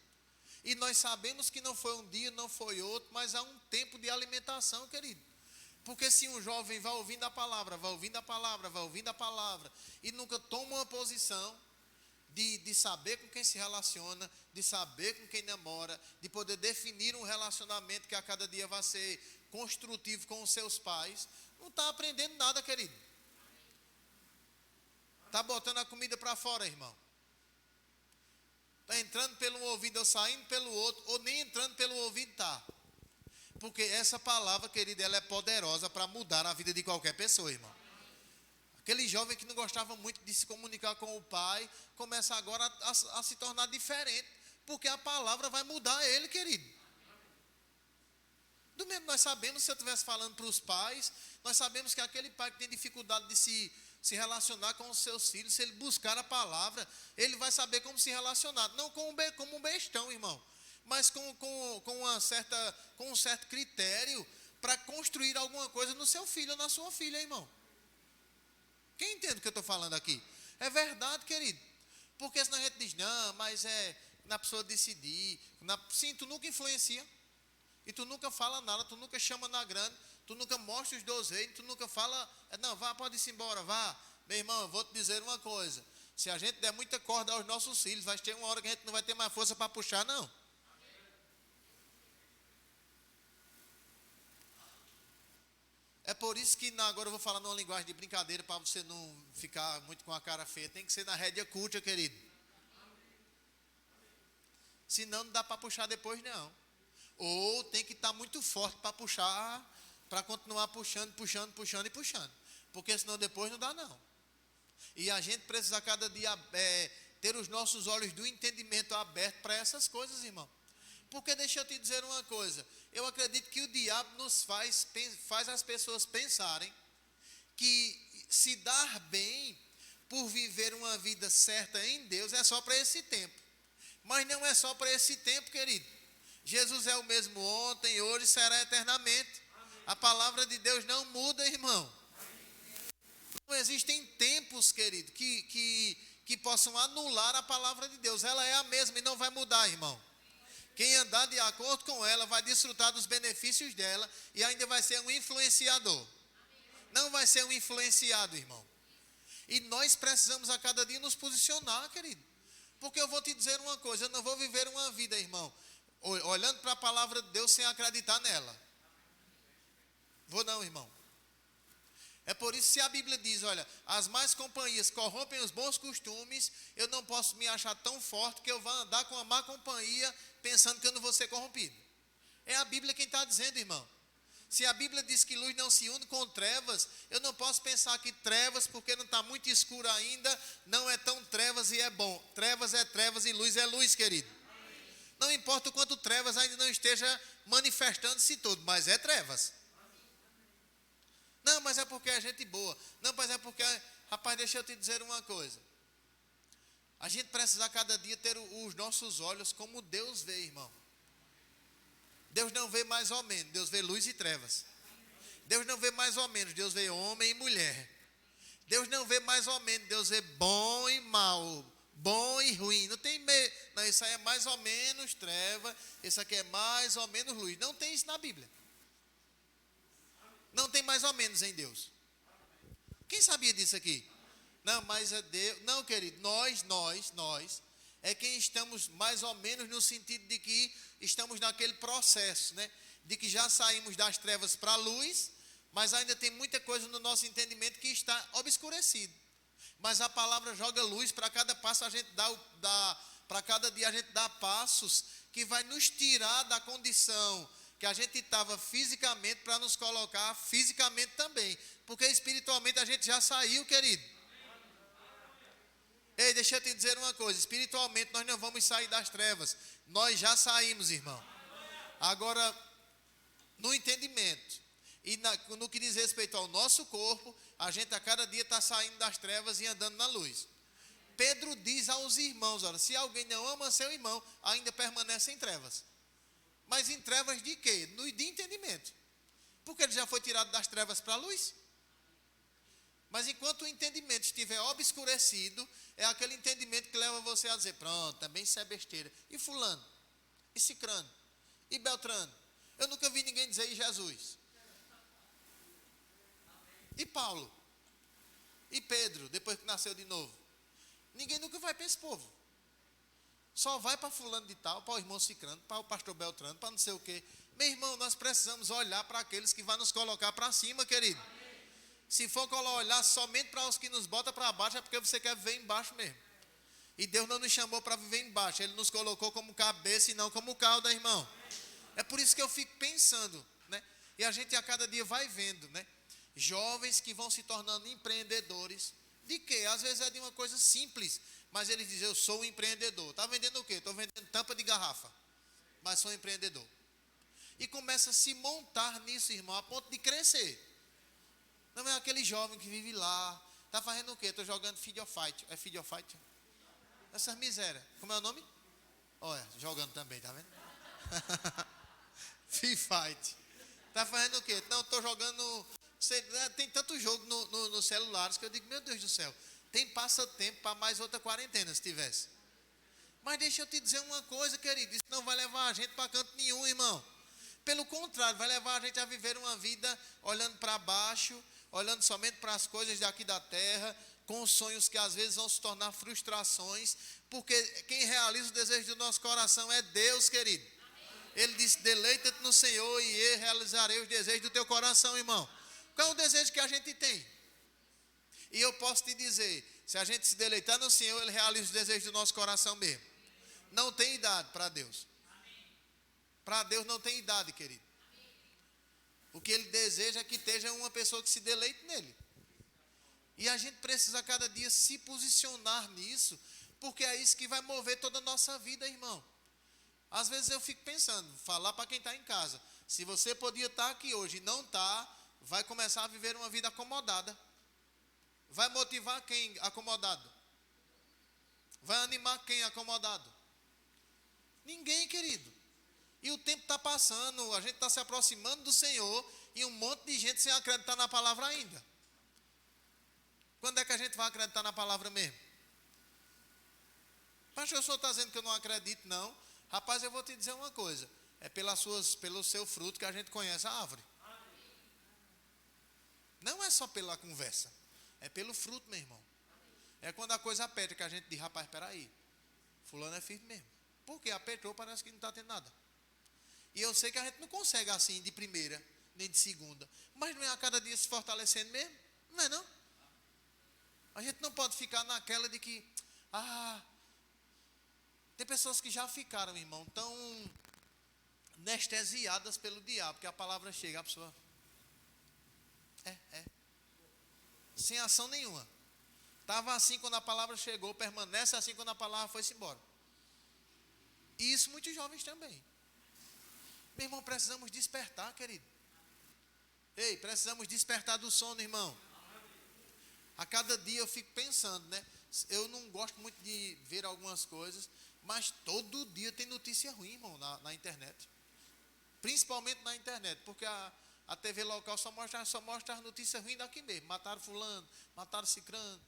E nós sabemos que não foi um dia, não foi outro, mas há um tempo de alimentação, querido. Porque se um jovem vai ouvindo a palavra, vai ouvindo a palavra, vai ouvindo a palavra, e nunca toma uma posição de saber com quem se relaciona, de saber com quem namora, de poder definir um relacionamento que a cada dia vai ser construtivo com os seus pais, não está aprendendo nada, querido. Está botando a comida para fora, irmão. Está entrando pelo um ouvido ou saindo pelo outro, ou nem entrando pelo ouvido está. Porque essa palavra, querida, ela é poderosa para mudar a vida de qualquer pessoa, irmão. Aquele jovem que não gostava muito de se comunicar com o pai, começa agora a se tornar diferente, porque a palavra vai mudar ele, querido. Do mesmo nós sabemos, se eu estivesse falando para os pais, nós sabemos que aquele pai que tem dificuldade de se relacionar com os seus filhos, se ele buscar a palavra, ele vai saber como se relacionar, não como um bestão, irmão, mas com um certo critério para construir alguma coisa no seu filho ou na sua filha, irmão. Quem entende o que eu estou falando aqui? É verdade, querido. Porque senão a gente diz, não, mas é na pessoa decidir. Sim, tu nunca influencia. E tu nunca fala nada, tu nunca chama na grande, tu nunca mostra os 2 reinos, tu nunca fala, não, vá, pode ir embora, vá. Meu irmão, eu vou te dizer uma coisa. Se a gente der muita corda aos nossos filhos, vai ter uma hora que a gente não vai ter mais força para puxar, não. É por isso que agora eu vou falar numa linguagem de brincadeira para você não ficar muito com a cara feia. Tem que ser na rédea curta, querido. Senão não dá para puxar depois, não. Ou tem que estar muito forte para puxar, para continuar puxando. Porque senão depois não dá, não. E a gente precisa cada dia ter os nossos olhos do entendimento abertos para essas coisas, irmão. Porque deixa eu te dizer uma coisa, eu acredito que o diabo nos faz as pessoas pensarem que se dar bem por viver uma vida certa em Deus é só para esse tempo. Mas não é só para esse tempo, querido. Jesus é o mesmo ontem, hoje, será eternamente. A palavra de Deus não muda, irmão. Não existem tempos, querido, que possam anular a palavra de Deus. Ela é a mesma e não vai mudar, irmão. Quem andar de acordo com ela vai desfrutar dos benefícios dela e ainda vai ser um influenciador. Não vai ser um influenciado, irmão. E nós precisamos a cada dia nos posicionar, querido. Porque eu vou te dizer uma coisa, eu não vou viver uma vida, irmão, olhando para a palavra de Deus sem acreditar nela. Vou não, irmão. É por isso que a Bíblia diz, olha, as más companhias corrompem os bons costumes, eu não posso me achar tão forte que eu vá andar com a má companhia pensando que eu não vou ser corrompido. É a Bíblia quem está dizendo, irmão. Se a Bíblia diz que luz não se une com trevas, eu não posso pensar que trevas, porque não está muito escuro ainda, não é tão trevas e é bom. Trevas é trevas e luz é luz, querido. Não importa o quanto trevas ainda não esteja manifestando-se todo, mas é trevas. Não, mas é porque é gente boa. Não, mas é porque, rapaz, deixa eu te dizer uma coisa. A gente precisa a cada dia ter os nossos olhos como Deus vê, irmão. Deus não vê mais ou menos, Deus vê luz e trevas. Deus não vê mais ou menos, Deus vê homem e mulher. Deus não vê mais ou menos, Deus vê bom e mal, bom e ruim. Não tem meio, não, isso aí é mais ou menos treva, isso aqui é mais ou menos luz. Não tem isso na Bíblia. Não tem mais ou menos em Deus. Quem sabia disso aqui? Não, mas é Deus. Não, querido, nós é quem estamos mais ou menos no sentido de que estamos naquele processo, né? De que já saímos das trevas para a luz, mas ainda tem muita coisa no nosso entendimento que está obscurecido. Mas a palavra joga luz para cada passo a gente para cada dia a gente dá passos que vai nos tirar da condição que a gente estava fisicamente para nos colocar fisicamente também, porque espiritualmente a gente já saiu, querido. Ei, deixa eu te dizer uma coisa, espiritualmente nós não vamos sair das trevas, nós já saímos, irmão. Agora, no entendimento e no que diz respeito ao nosso corpo, a gente a cada dia está saindo das trevas e andando na luz. Pedro diz aos irmãos, olha, se alguém não ama seu irmão, ainda permanece em trevas. Mas em trevas de quê? De entendimento. Porque ele já foi tirado das trevas para a luz. Mas enquanto o entendimento estiver obscurecido, é aquele entendimento que leva você a dizer, pronto, também isso é besteira. E fulano? E cicrano? E beltrano? Eu nunca vi ninguém dizer e Jesus. E Paulo? E Pedro, depois que nasceu de novo? Ninguém nunca vai para esse povo. Só vai para fulano de tal, para o irmão cicrano, para o pastor beltrano, para não sei o quê. Meu irmão, nós precisamos olhar para aqueles que vão nos colocar para cima, querido. Se for olhar somente para os que nos botam para baixo, é porque você quer viver embaixo mesmo. E Deus não nos chamou para viver embaixo, Ele nos colocou como cabeça e não como cauda, irmão. É por isso que eu fico pensando, né? E a gente a cada dia vai vendo, né? Jovens que vão se tornando empreendedores. De quê? Às vezes é de uma coisa simples, mas eles dizem, eu sou um empreendedor. Está vendendo o quê? Estou vendendo tampa de garrafa, mas sou um empreendedor. E começa a se montar nisso, irmão, a ponto de crescer. Não é aquele jovem que vive lá, está fazendo o quê? Estou jogando Feed or Fight. É Feed or Fight? Essas misérias. Como é o nome? Olha, jogando também, tá vendo? Feed Fight. Está fazendo o quê? Não, estou jogando... Tem tanto jogo nos celulares que eu digo, meu Deus do céu, tem passatempo para mais outra quarentena se tivesse. Mas deixa eu te dizer uma coisa, querido, isso não vai levar a gente para canto nenhum, irmão. Pelo contrário, vai levar a gente a viver uma vida olhando para baixo, olhando somente para as coisas daqui da terra, com sonhos que às vezes vão se tornar frustrações, porque quem realiza o desejo do nosso coração é Deus, querido. Ele disse, deleita-te no Senhor e eu realizarei os desejos do teu coração, irmão. Qual é o desejo que a gente tem? E eu posso te dizer, se a gente se deleitar no Senhor, Ele realiza os desejos do nosso coração mesmo. Não tem idade para Deus. Para Deus não tem idade, querido. O que Ele deseja é que esteja uma pessoa que se deleite nele. E a gente precisa a cada dia se posicionar nisso, porque é isso que vai mover toda a nossa vida, irmão. Às vezes eu fico pensando, falar para quem está em casa, se você podia estar aqui hoje e não está, vai começar a viver uma vida acomodada. Vai motivar quem acomodado? Vai animar quem acomodado? Ninguém, querido. E o tempo está passando, a gente está se aproximando do Senhor e um monte de gente sem acreditar na palavra ainda. Quando é que a gente vai acreditar na palavra mesmo? Pastor, o senhor está dizendo que eu não acredito, não. Rapaz, eu vou te dizer uma coisa. É pelo seu fruto que a gente conhece a árvore. Não é só pela conversa, é pelo fruto, meu irmão. É quando a coisa aperta que a gente diz, rapaz, espera aí, fulano é firme mesmo. Porque apertou, parece que não está tendo nada. E eu sei que a gente não consegue assim de primeira, nem de segunda. Mas não é a cada dia se fortalecendo mesmo? Não é não? A gente não pode ficar naquela de que, tem pessoas que já ficaram, irmão, tão anestesiadas pelo diabo, que a palavra chega, a pessoa... sem ação nenhuma. Estava assim quando a palavra chegou, permanece assim quando a palavra foi-se embora. E isso muitos jovens também. Meu irmão, precisamos despertar, querido. Ei, precisamos despertar do sono, irmão. A cada dia eu fico pensando, né? Eu não gosto muito de ver algumas coisas, mas todo dia tem notícia ruim, irmão, na internet. Principalmente na internet, porque a TV local só mostra as notícias ruins daqui mesmo. Mataram fulano, mataram cicrano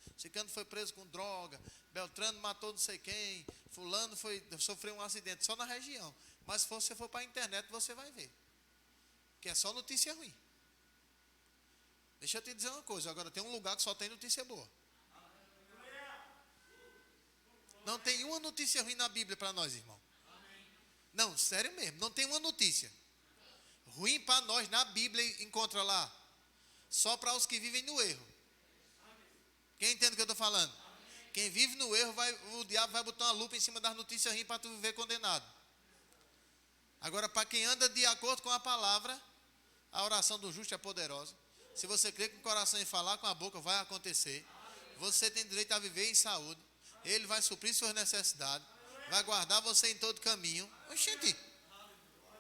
foi preso com droga, beltrano matou não sei quem, fulano sofreu um acidente, só na região. Mas se você for para a internet, você vai ver que é só notícia ruim. Deixa eu te dizer uma coisa, agora tem um lugar que só tem notícia boa. Não tem uma notícia ruim na Bíblia para nós, irmão. Não, sério mesmo, não tem uma notícia ruim para nós na Bíblia, encontra lá. só para os que vivem no erro. Quem entende o que eu estou falando? Quem vive no erro, o diabo vai botar uma lupa em cima das notícias ruins para tu viver condenado. Agora, para quem anda de acordo com a palavra, a oração do justo é poderosa. Se você crê com o coração e falar com a boca, vai acontecer. Você tem direito a viver em saúde. Ele vai suprir suas necessidades. Vai guardar você em todo caminho. Oxente,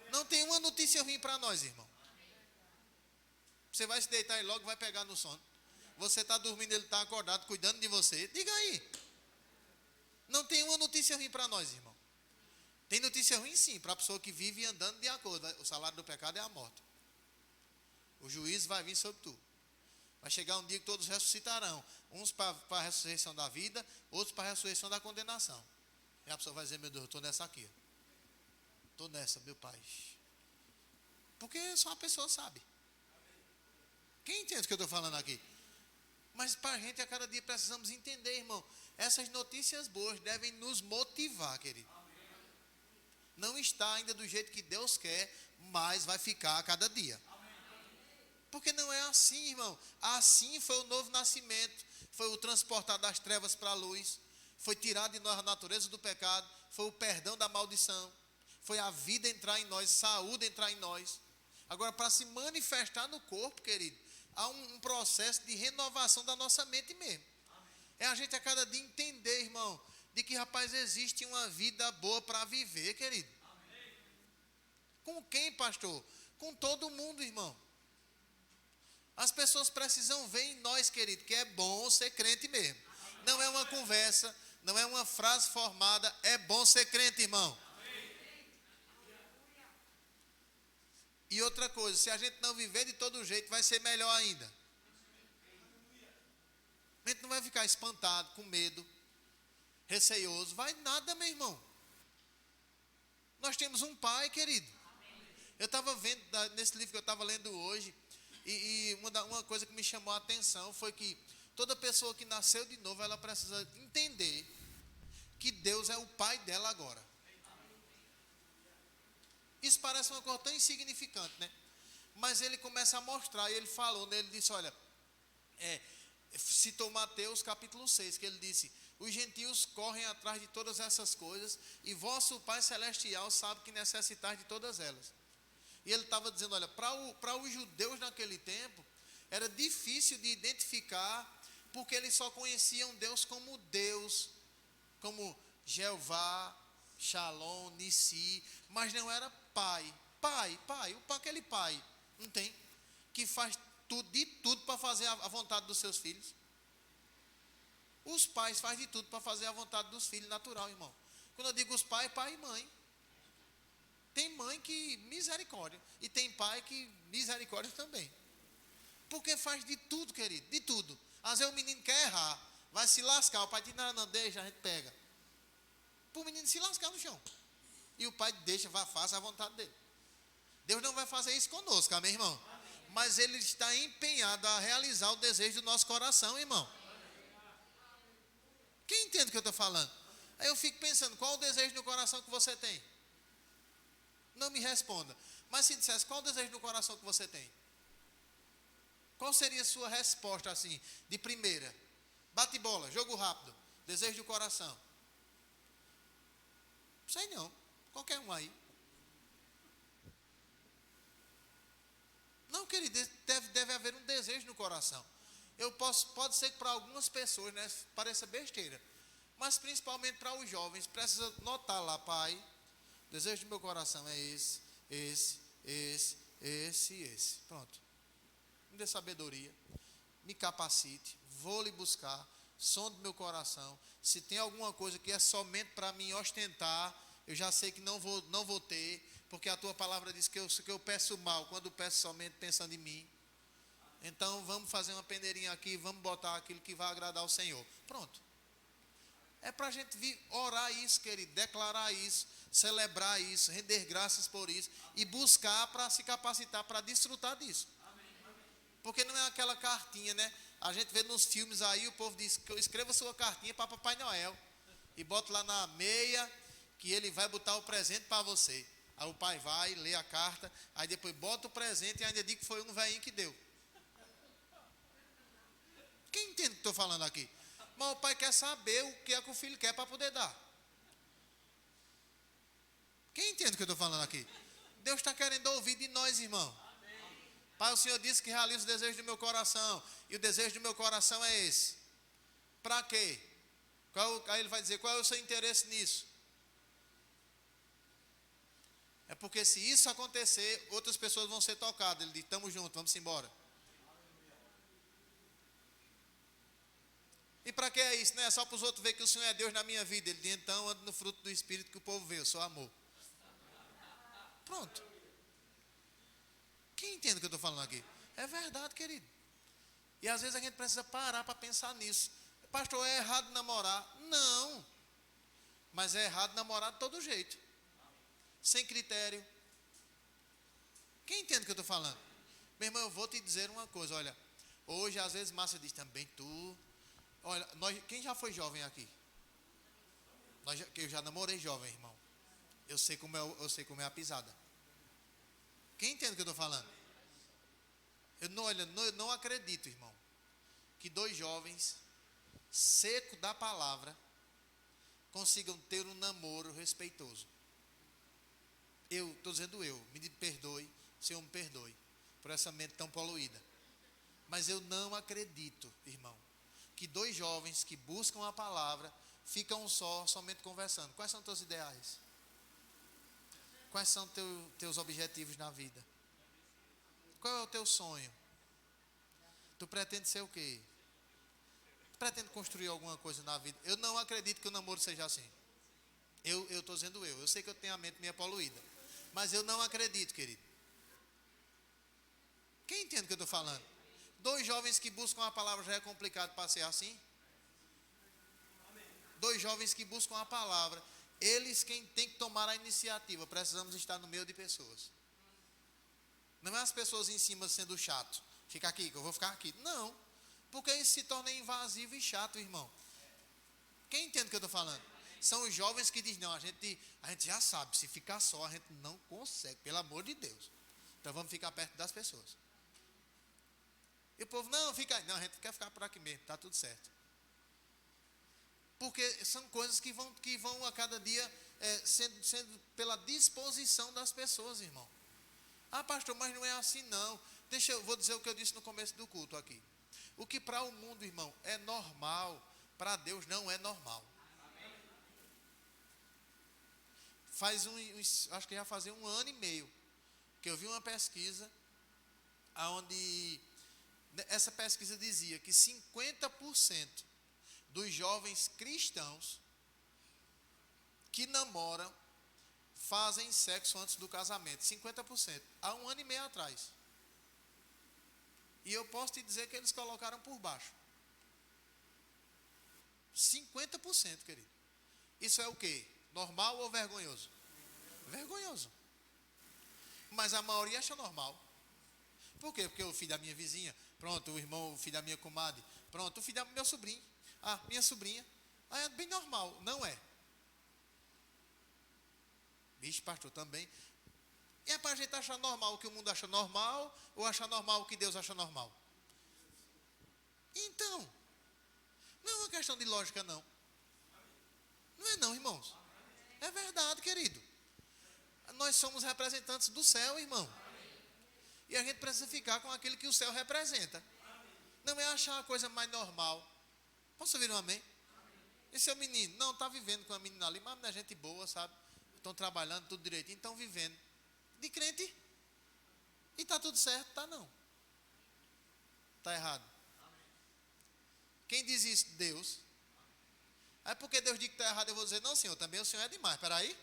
não tem uma notícia ruim para nós, irmão. Você vai se deitar e logo vai pegar no sono. Você está dormindo, ele está acordado, cuidando de você. Diga aí. Não tem uma notícia ruim para nós, irmão. Tem notícia ruim sim, para a pessoa que vive andando de acordo. O salário do pecado é a morte. O juízo vai vir sobre tu. Vai chegar um dia que todos ressuscitarão. Uns para a ressurreição da vida, outros para a ressurreição da condenação. E a pessoa vai dizer, meu Deus, eu estou nessa aqui. Estou nessa, meu pai. Porque só uma pessoa sabe. Quem entende o que eu estou falando aqui? Mas para a gente, a cada dia precisamos entender, irmão. Essas notícias boas devem nos motivar, querido. Não está ainda do jeito que Deus quer, mas vai ficar a cada dia. Porque não é assim, irmão. Assim foi o novo nascimento. Foi o transportar das trevas para a luz. Foi tirar de nós a natureza do pecado. Foi o perdão da maldição. Foi a vida entrar em nós, saúde entrar em nós. Agora, para se manifestar no corpo, querido, há um processo de renovação da nossa mente mesmo. É a gente a cada dia entender, irmão, de que, rapaz, existe uma vida boa para viver, querido. Com quem, pastor? Com todo mundo, irmão. As pessoas precisam ver em nós, querido, que é bom ser crente mesmo. Não é uma conversa, não é uma frase formada, é bom ser crente, irmão. E outra coisa, se a gente não viver de todo jeito, vai ser melhor ainda. A gente não vai ficar espantado, com medo, receioso, vai nada, meu irmão. Nós temos um pai, querido. Eu estava vendo, nesse livro que eu estava lendo hoje, e uma coisa que me chamou a atenção foi que toda pessoa que nasceu de novo, ela precisa entender que Deus é o pai dela agora. Isso parece uma coisa tão insignificante, né? Mas ele começa a mostrar, e ele falou, né? Ele disse, olha, citou Mateus capítulo 6, que ele disse, os gentios correm atrás de todas essas coisas, e vosso Pai Celestial sabe que necessitais de todas elas. E ele estava dizendo, olha, para os judeus naquele tempo, era difícil de identificar, porque eles só conheciam Deus, como Jeová, Shalom, Nissi, mas não era pai, aquele pai, não tem, que faz de tudo para fazer a vontade dos seus filhos. Os pais fazem de tudo para fazer a vontade dos filhos, natural, irmão. Quando eu digo os pais, pai e mãe. Tem mãe que misericórdia, e tem pai que misericórdia também. Porque faz de tudo, querido, de tudo. Às vezes o menino quer errar, vai se lascar, o pai diz, não, deixa, a gente pega. Para o menino se lascar no chão. E o pai deixa, faça a vontade dele. Deus não vai fazer isso conosco, amém, irmão? Mas ele está empenhado a realizar o desejo do nosso coração, irmão. Quem entende o que eu estou falando? Aí eu fico pensando, qual o desejo do coração que você tem? Não me responda. Mas se dissesse, qual o desejo do coração que você tem? Qual seria a sua resposta assim, de primeira? Bate bola, jogo rápido, desejo do coração. Sei não, qualquer um aí. Não, querido, deve haver um desejo no coração. Pode ser que para algumas pessoas, né, pareça besteira, mas principalmente para os jovens, precisa notar lá, pai, o desejo do meu coração é esse. Pronto. Me dê sabedoria, me capacite, vou lhe buscar, som do meu coração. Se tem alguma coisa que é somente para mim ostentar, eu já sei que não vou ter, porque a tua palavra diz que eu peço mal, quando peço somente pensando em mim. Então vamos fazer uma peneirinha aqui, vamos botar aquilo que vai agradar ao Senhor. Pronto. É para a gente orar isso, querido, declarar isso, celebrar isso, render graças por isso e buscar para se capacitar para desfrutar disso. Porque não é aquela cartinha, né? A gente vê nos filmes aí, o povo diz, escreva sua cartinha para Papai Noel e bota lá na meia que ele vai botar o presente para você. Aí o pai vai, lê a carta, aí depois bota o presente e ainda diz que foi um velhinho que deu. estou falando aqui? Mas o pai quer saber o que é que o filho quer para poder dar. Quem entende o que eu estou falando aqui? Deus está querendo ouvir de nós, irmão. Pai, o Senhor disse que realiza o desejo do meu coração. E o desejo do meu coração é esse. Para quê? Aí ele vai dizer, qual é o seu interesse nisso? É porque se isso acontecer, outras pessoas vão ser tocadas. Ele diz, estamos juntos, vamos embora. E para que é isso? Não é só para os outros ver que o Senhor é Deus na minha vida. Ele diz, então ando no fruto do Espírito que o povo vê, eu sou amor. Pronto. Quem entende o que eu estou falando aqui? É verdade, querido. E às vezes a gente precisa parar para pensar nisso. Pastor, é errado namorar? Não. Mas é errado namorar de todo jeito. Sem critério. Quem entende o que eu estou falando? Meu irmão, eu vou te dizer uma coisa, olha. Hoje, às vezes, Márcia diz também, tu... Olha, quem já foi jovem aqui? Eu já namorei jovem, irmão. Eu sei como é a pisada. Quem entende o que eu estou falando? Eu não acredito, irmão, que dois jovens, seco da palavra, consigam ter um namoro respeitoso. Estou dizendo me perdoe, Senhor me perdoe, por essa mente tão poluída. Mas eu não acredito, irmão, que dois jovens que buscam a palavra, ficam somente conversando. Quais são teus ideais? Quais são teus objetivos na vida? Qual é o teu sonho? Tu pretende ser o quê? Pretende construir alguma coisa na vida? Eu não acredito que o namoro seja assim. Eu estou dizendo eu sei que eu tenho a mente meio poluída, mas eu não acredito, querido. Quem entende o que eu estou falando? Dois jovens que buscam a palavra, já é complicado para ser assim? Dois jovens que buscam a palavra, eles quem tem que tomar a iniciativa. Precisamos estar no meio de pessoas. Não é as pessoas em cima sendo chato. Fica aqui, que eu vou ficar aqui. Não, porque isso se torna invasivo e chato, irmão. Quem entende o que eu estou falando? São os jovens que dizem, não, a gente já sabe, se ficar só a gente não consegue, pelo amor de Deus. Então vamos ficar perto das pessoas. E o povo, não, fica aí. Não, a gente quer ficar por aqui mesmo, está tudo certo. Porque são coisas que vão a cada dia sendo pela disposição das pessoas, irmão. Ah, pastor, mas não é assim não. Vou dizer o que eu disse no começo do culto aqui. O que para o mundo, irmão, é normal, para Deus não é normal. Acho que já fazia 1 ano e meio que eu vi uma pesquisa onde essa pesquisa dizia que 50% dos jovens cristãos que namoram fazem sexo antes do casamento. 50%. Há 1 ano e meio atrás. E eu posso te dizer que eles colocaram por baixo. 50%, querido. Isso é o quê? Normal ou vergonhoso? Vergonhoso. Mas a maioria acha normal. Por quê? Porque o filho da minha vizinha, pronto, o filho da minha comadre, pronto, o filho do meu sobrinho, minha sobrinha, é bem normal. Não é. Bicho, pastor, também. E é para a gente achar normal o que o mundo acha normal, ou achar normal o que Deus acha normal? Então, não é uma questão de lógica, não. Não é não, irmãos. É verdade, querido. Nós somos representantes do céu, irmão. E a gente precisa ficar com aquilo que o céu representa. Não é achar a coisa mais normal. Posso ouvir um amém? E seu menino? Não, está vivendo com a menina ali, mas é gente boa, sabe? Estão trabalhando tudo direitinho, estão vivendo. De crente. E está tudo certo? Tá não. Está errado. Quem diz isso? Deus. Aí porque Deus diz que está errado, eu vou dizer, não, Senhor, também o Senhor é demais. Peraí.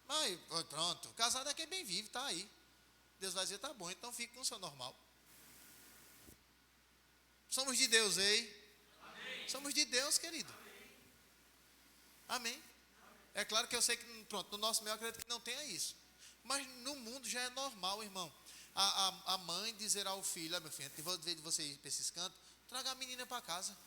Mas pronto, casado é quem bem vive, está aí. Deus vai dizer, tá bom, então fique com o seu normal. Somos de Deus, ei? Amém. Somos de Deus, querido. Amém. Amém. É claro que eu sei que, pronto, no nosso meio eu acredito que não tenha isso. Mas no mundo já é normal, irmão. A mãe dizer ao filho, meu filho, vou ver de você ir para esses cantos, traga a menina para casa.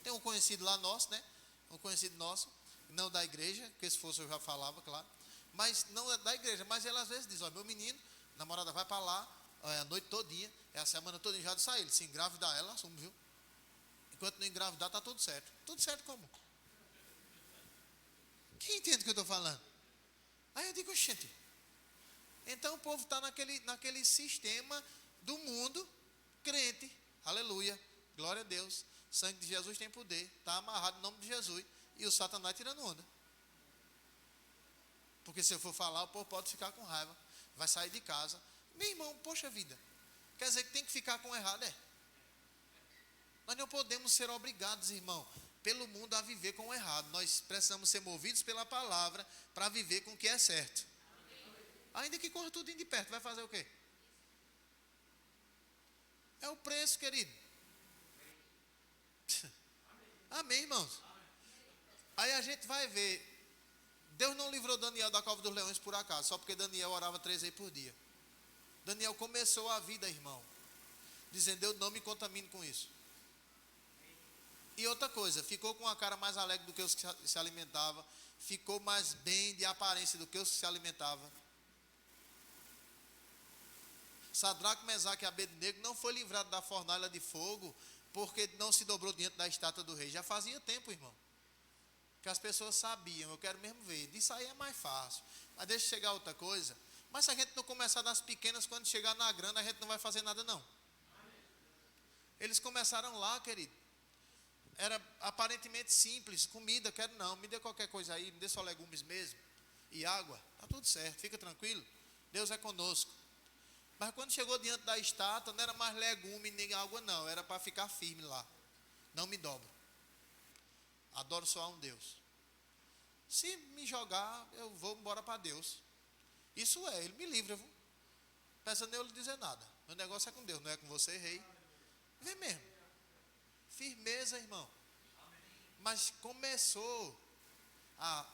Tem um conhecido lá nosso, né? Um conhecido nosso, não da igreja, porque se fosse eu já falava, claro. Mas não é da igreja, mas ela às vezes diz, meu menino, a namorada vai para lá, a noite todinha, a semana todinha já de sair. Ele se engravidar ela, assume, viu? enquanto não engravidar, está tudo certo. Tudo certo como? Quem entende o que eu estou falando? Aí eu digo, gente, então o povo está naquele sistema do mundo crente. Aleluia, glória a Deus. O sangue de Jesus tem poder, está amarrado no nome de Jesus. E o Satanás tirando onda. Porque se eu for falar, o povo pode ficar com raiva, vai sair de casa. Meu irmão, poxa vida, quer dizer que tem que ficar com o errado, é? Nós não podemos ser obrigados, irmão, pelo mundo a viver com o errado. Nós precisamos ser movidos pela palavra para viver com o que é certo. Ainda que corra tudo de perto, vai fazer o quê? É o preço, querido. Amém, irmãos? Aí a gente vai ver. Deus não livrou Daniel da cova dos leões por acaso, só porque Daniel orava 3 vezes por dia. Daniel começou a vida, irmão, dizendo, eu não me contamino com isso. E outra coisa, ficou com a cara mais alegre do que os que se alimentavam, ficou mais bem de aparência do que os que se alimentavam. Sadraque, Mesaque e Abednego não foi livrado da fornalha de fogo porque não se dobrou diante da estátua do rei. Já fazia tempo, irmão, que as pessoas sabiam, eu quero mesmo ver. Disso aí é mais fácil. Mas deixa chegar outra coisa. Mas se a gente não começar das pequenas, quando chegar na grande, a gente não vai fazer nada não. Eles começaram lá, querido. Era aparentemente simples, comida, quero não, me dê qualquer coisa aí, me dê só legumes mesmo. E água, está tudo certo, fica tranquilo. Deus é conosco. Mas quando chegou diante da estátua, não era mais legume nem água não, era para ficar firme lá. Não me dobro. Adoro só a um Deus. Se me jogar, eu vou embora para Deus. Isso é, Ele me livra. Viu? Peça nem eu lhe dizer nada. Meu negócio é com Deus, não é com você, rei. Vê mesmo. Firmeza, irmão. Mas começou a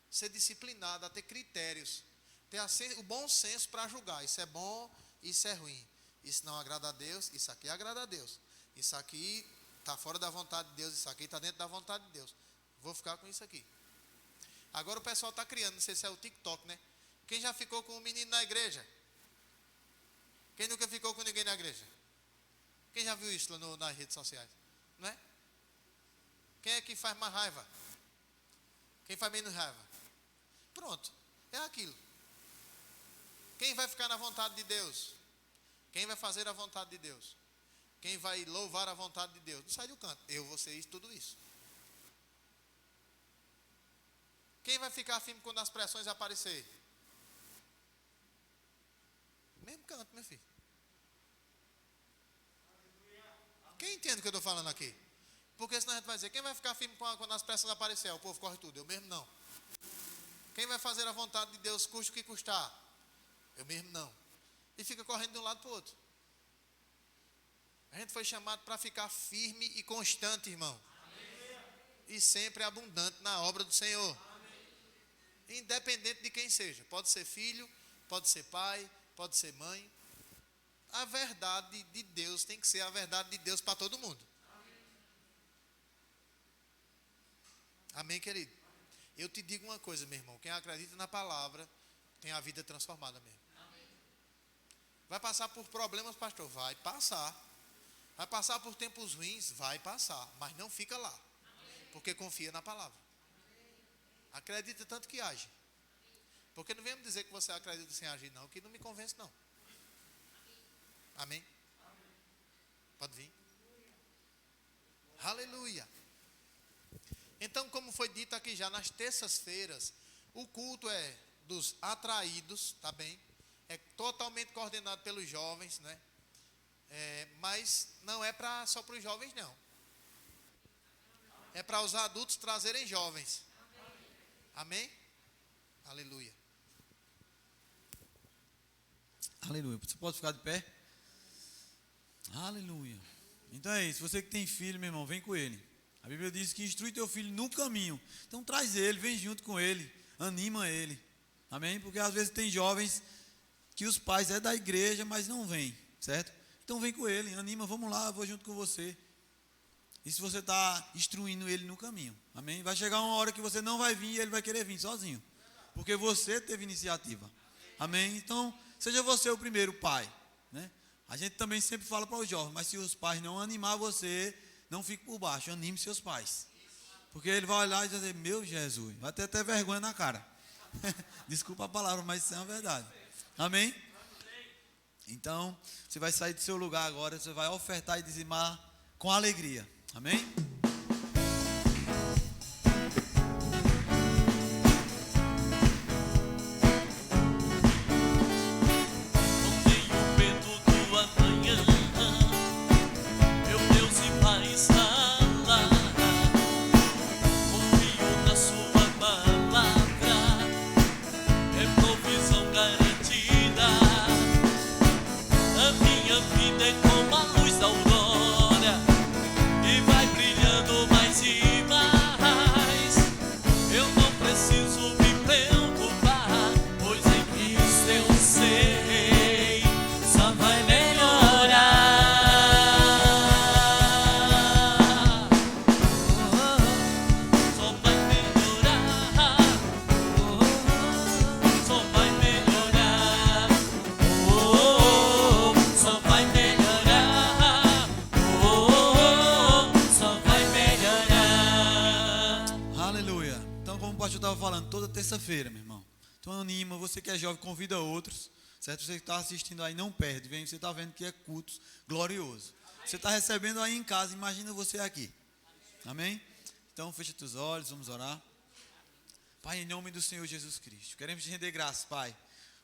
ser disciplinado, a ter critérios. Ter o bom senso para julgar. Isso é bom, isso é ruim. Isso não agrada a Deus, isso aqui agrada a Deus. Isso aqui está fora da vontade de Deus, isso aqui está dentro da vontade de Deus. Vou ficar com isso aqui. Agora o pessoal está criando, não sei se é o TikTok, né? Quem já ficou com um menino na igreja? Quem nunca ficou com ninguém na igreja? Quem já viu isso nas redes sociais? Não é? Quem é que faz mais raiva? Quem faz menos raiva? Pronto, é aquilo. Quem vai ficar na vontade de Deus? Quem vai fazer a vontade de Deus? Quem vai louvar a vontade de Deus? Não sai do canto. Eu, vocês, tudo isso. Quem vai ficar firme quando as pressões aparecerem? Mesmo canto, meu filho. Quem entende o que eu estou falando aqui? Porque senão a gente vai dizer, quem vai ficar firme quando as pressões aparecerem? O povo corre tudo, eu mesmo não. Quem vai fazer a vontade de Deus, custe o que custar? Eu mesmo não. E fica correndo de um lado para o outro. A gente foi chamado para ficar firme e constante, irmão. Amém. E sempre abundante na obra do Senhor. Amém. Independente de quem seja. Pode ser filho, pode ser pai, pode ser mãe. A verdade de Deus tem que ser a verdade de Deus para todo mundo. Amém, amém, querido? Eu te digo uma coisa, meu irmão. Quem acredita na palavra tem a vida transformada mesmo. Amém. Vai passar por problemas, pastor? Vai passar. Vai passar por tempos ruins? Vai passar. Mas não fica lá. Amém. Porque confia na palavra. Amém. Acredita tanto que age. Porque não vem me dizer que você acredita sem agir, não. Que não me convence, não. Amém? Amém. Pode vir. Aleluia. Então, como foi dito aqui já nas terças-feiras, o culto é dos atraídos, tá bem? É totalmente coordenado pelos jovens, né? Mas não é só para os jovens, não. É para os adultos trazerem jovens. Amém? Aleluia. Aleluia. Você pode ficar de pé? Aleluia. Então é isso. Você que tem filho, meu irmão, vem com ele. A Bíblia diz que instrui teu filho no caminho. Então traz ele, vem junto com ele, anima ele. Amém? Porque às vezes tem jovens que os pais é da igreja, mas não vêm, certo? Então vem com ele, anima, vamos lá, eu vou junto com você. E se você está instruindo ele no caminho, amém? Vai chegar uma hora que você não vai vir e ele vai querer vir sozinho. Porque você teve iniciativa. Amém? Então, seja você o primeiro pai, né? A gente também sempre fala para os jovens, mas se os pais não animar você, não fique por baixo, anime seus pais. Porque ele vai olhar e dizer, meu Jesus, vai ter até vergonha na cara. Desculpa a palavra, mas isso é uma verdade. Amém? Então, você vai sair do seu lugar agora, você vai ofertar e dizimar com alegria. Amém? Terça-feira, meu irmão. Então anima, você que é jovem, convida outros, certo? Você que está assistindo aí, não perde, vem, você está vendo que é cultos glorioso. Você está recebendo aí em casa, imagina você aqui. Amém? Então fecha teus olhos, vamos orar. Pai, em nome do Senhor Jesus Cristo, queremos te render graças, Pai,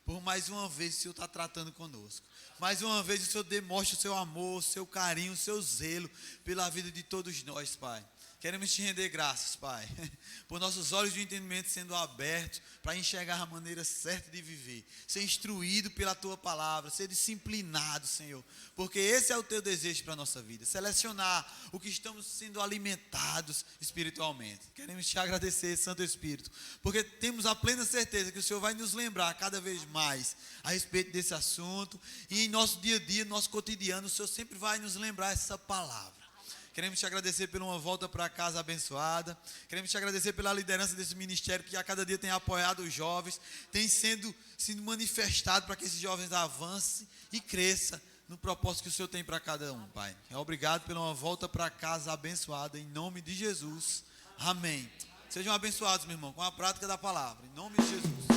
por mais uma vez o Senhor está tratando conosco. Mais uma vez o Senhor demonstra o seu amor, o seu carinho, o seu zelo pela vida de todos nós, Pai. Queremos te render graças, Pai, por nossos olhos de entendimento sendo abertos para enxergar a maneira certa de viver, ser instruído pela Tua palavra, ser disciplinado, Senhor, porque esse é o Teu desejo para a nossa vida, selecionar o que estamos sendo alimentados espiritualmente. Queremos te agradecer, Santo Espírito, porque temos a plena certeza que o Senhor vai nos lembrar cada vez mais a respeito desse assunto e em nosso dia a dia, nosso cotidiano, o Senhor sempre vai nos lembrar essa palavra. Queremos te agradecer por uma volta para casa abençoada. Queremos te agradecer pela liderança desse ministério que a cada dia tem apoiado os jovens, tem sido manifestado para que esses jovens avancem e cresçam no propósito que o Senhor tem para cada um, Pai. Obrigado pela uma volta para casa abençoada, em nome de Jesus. Amém. Sejam abençoados, meu irmão, com a prática da palavra, em nome de Jesus.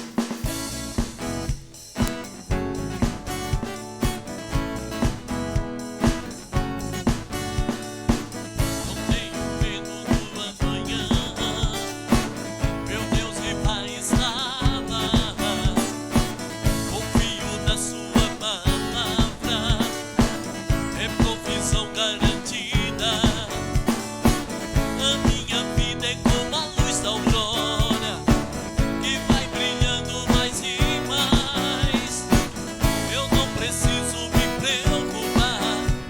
Preciso me preocupar,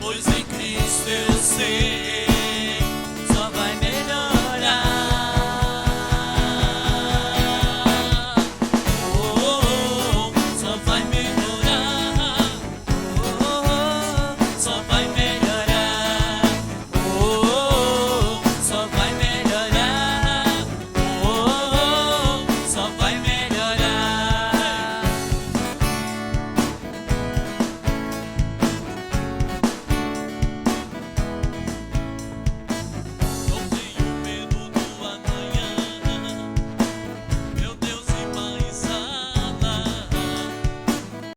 pois em Cristo eu sei.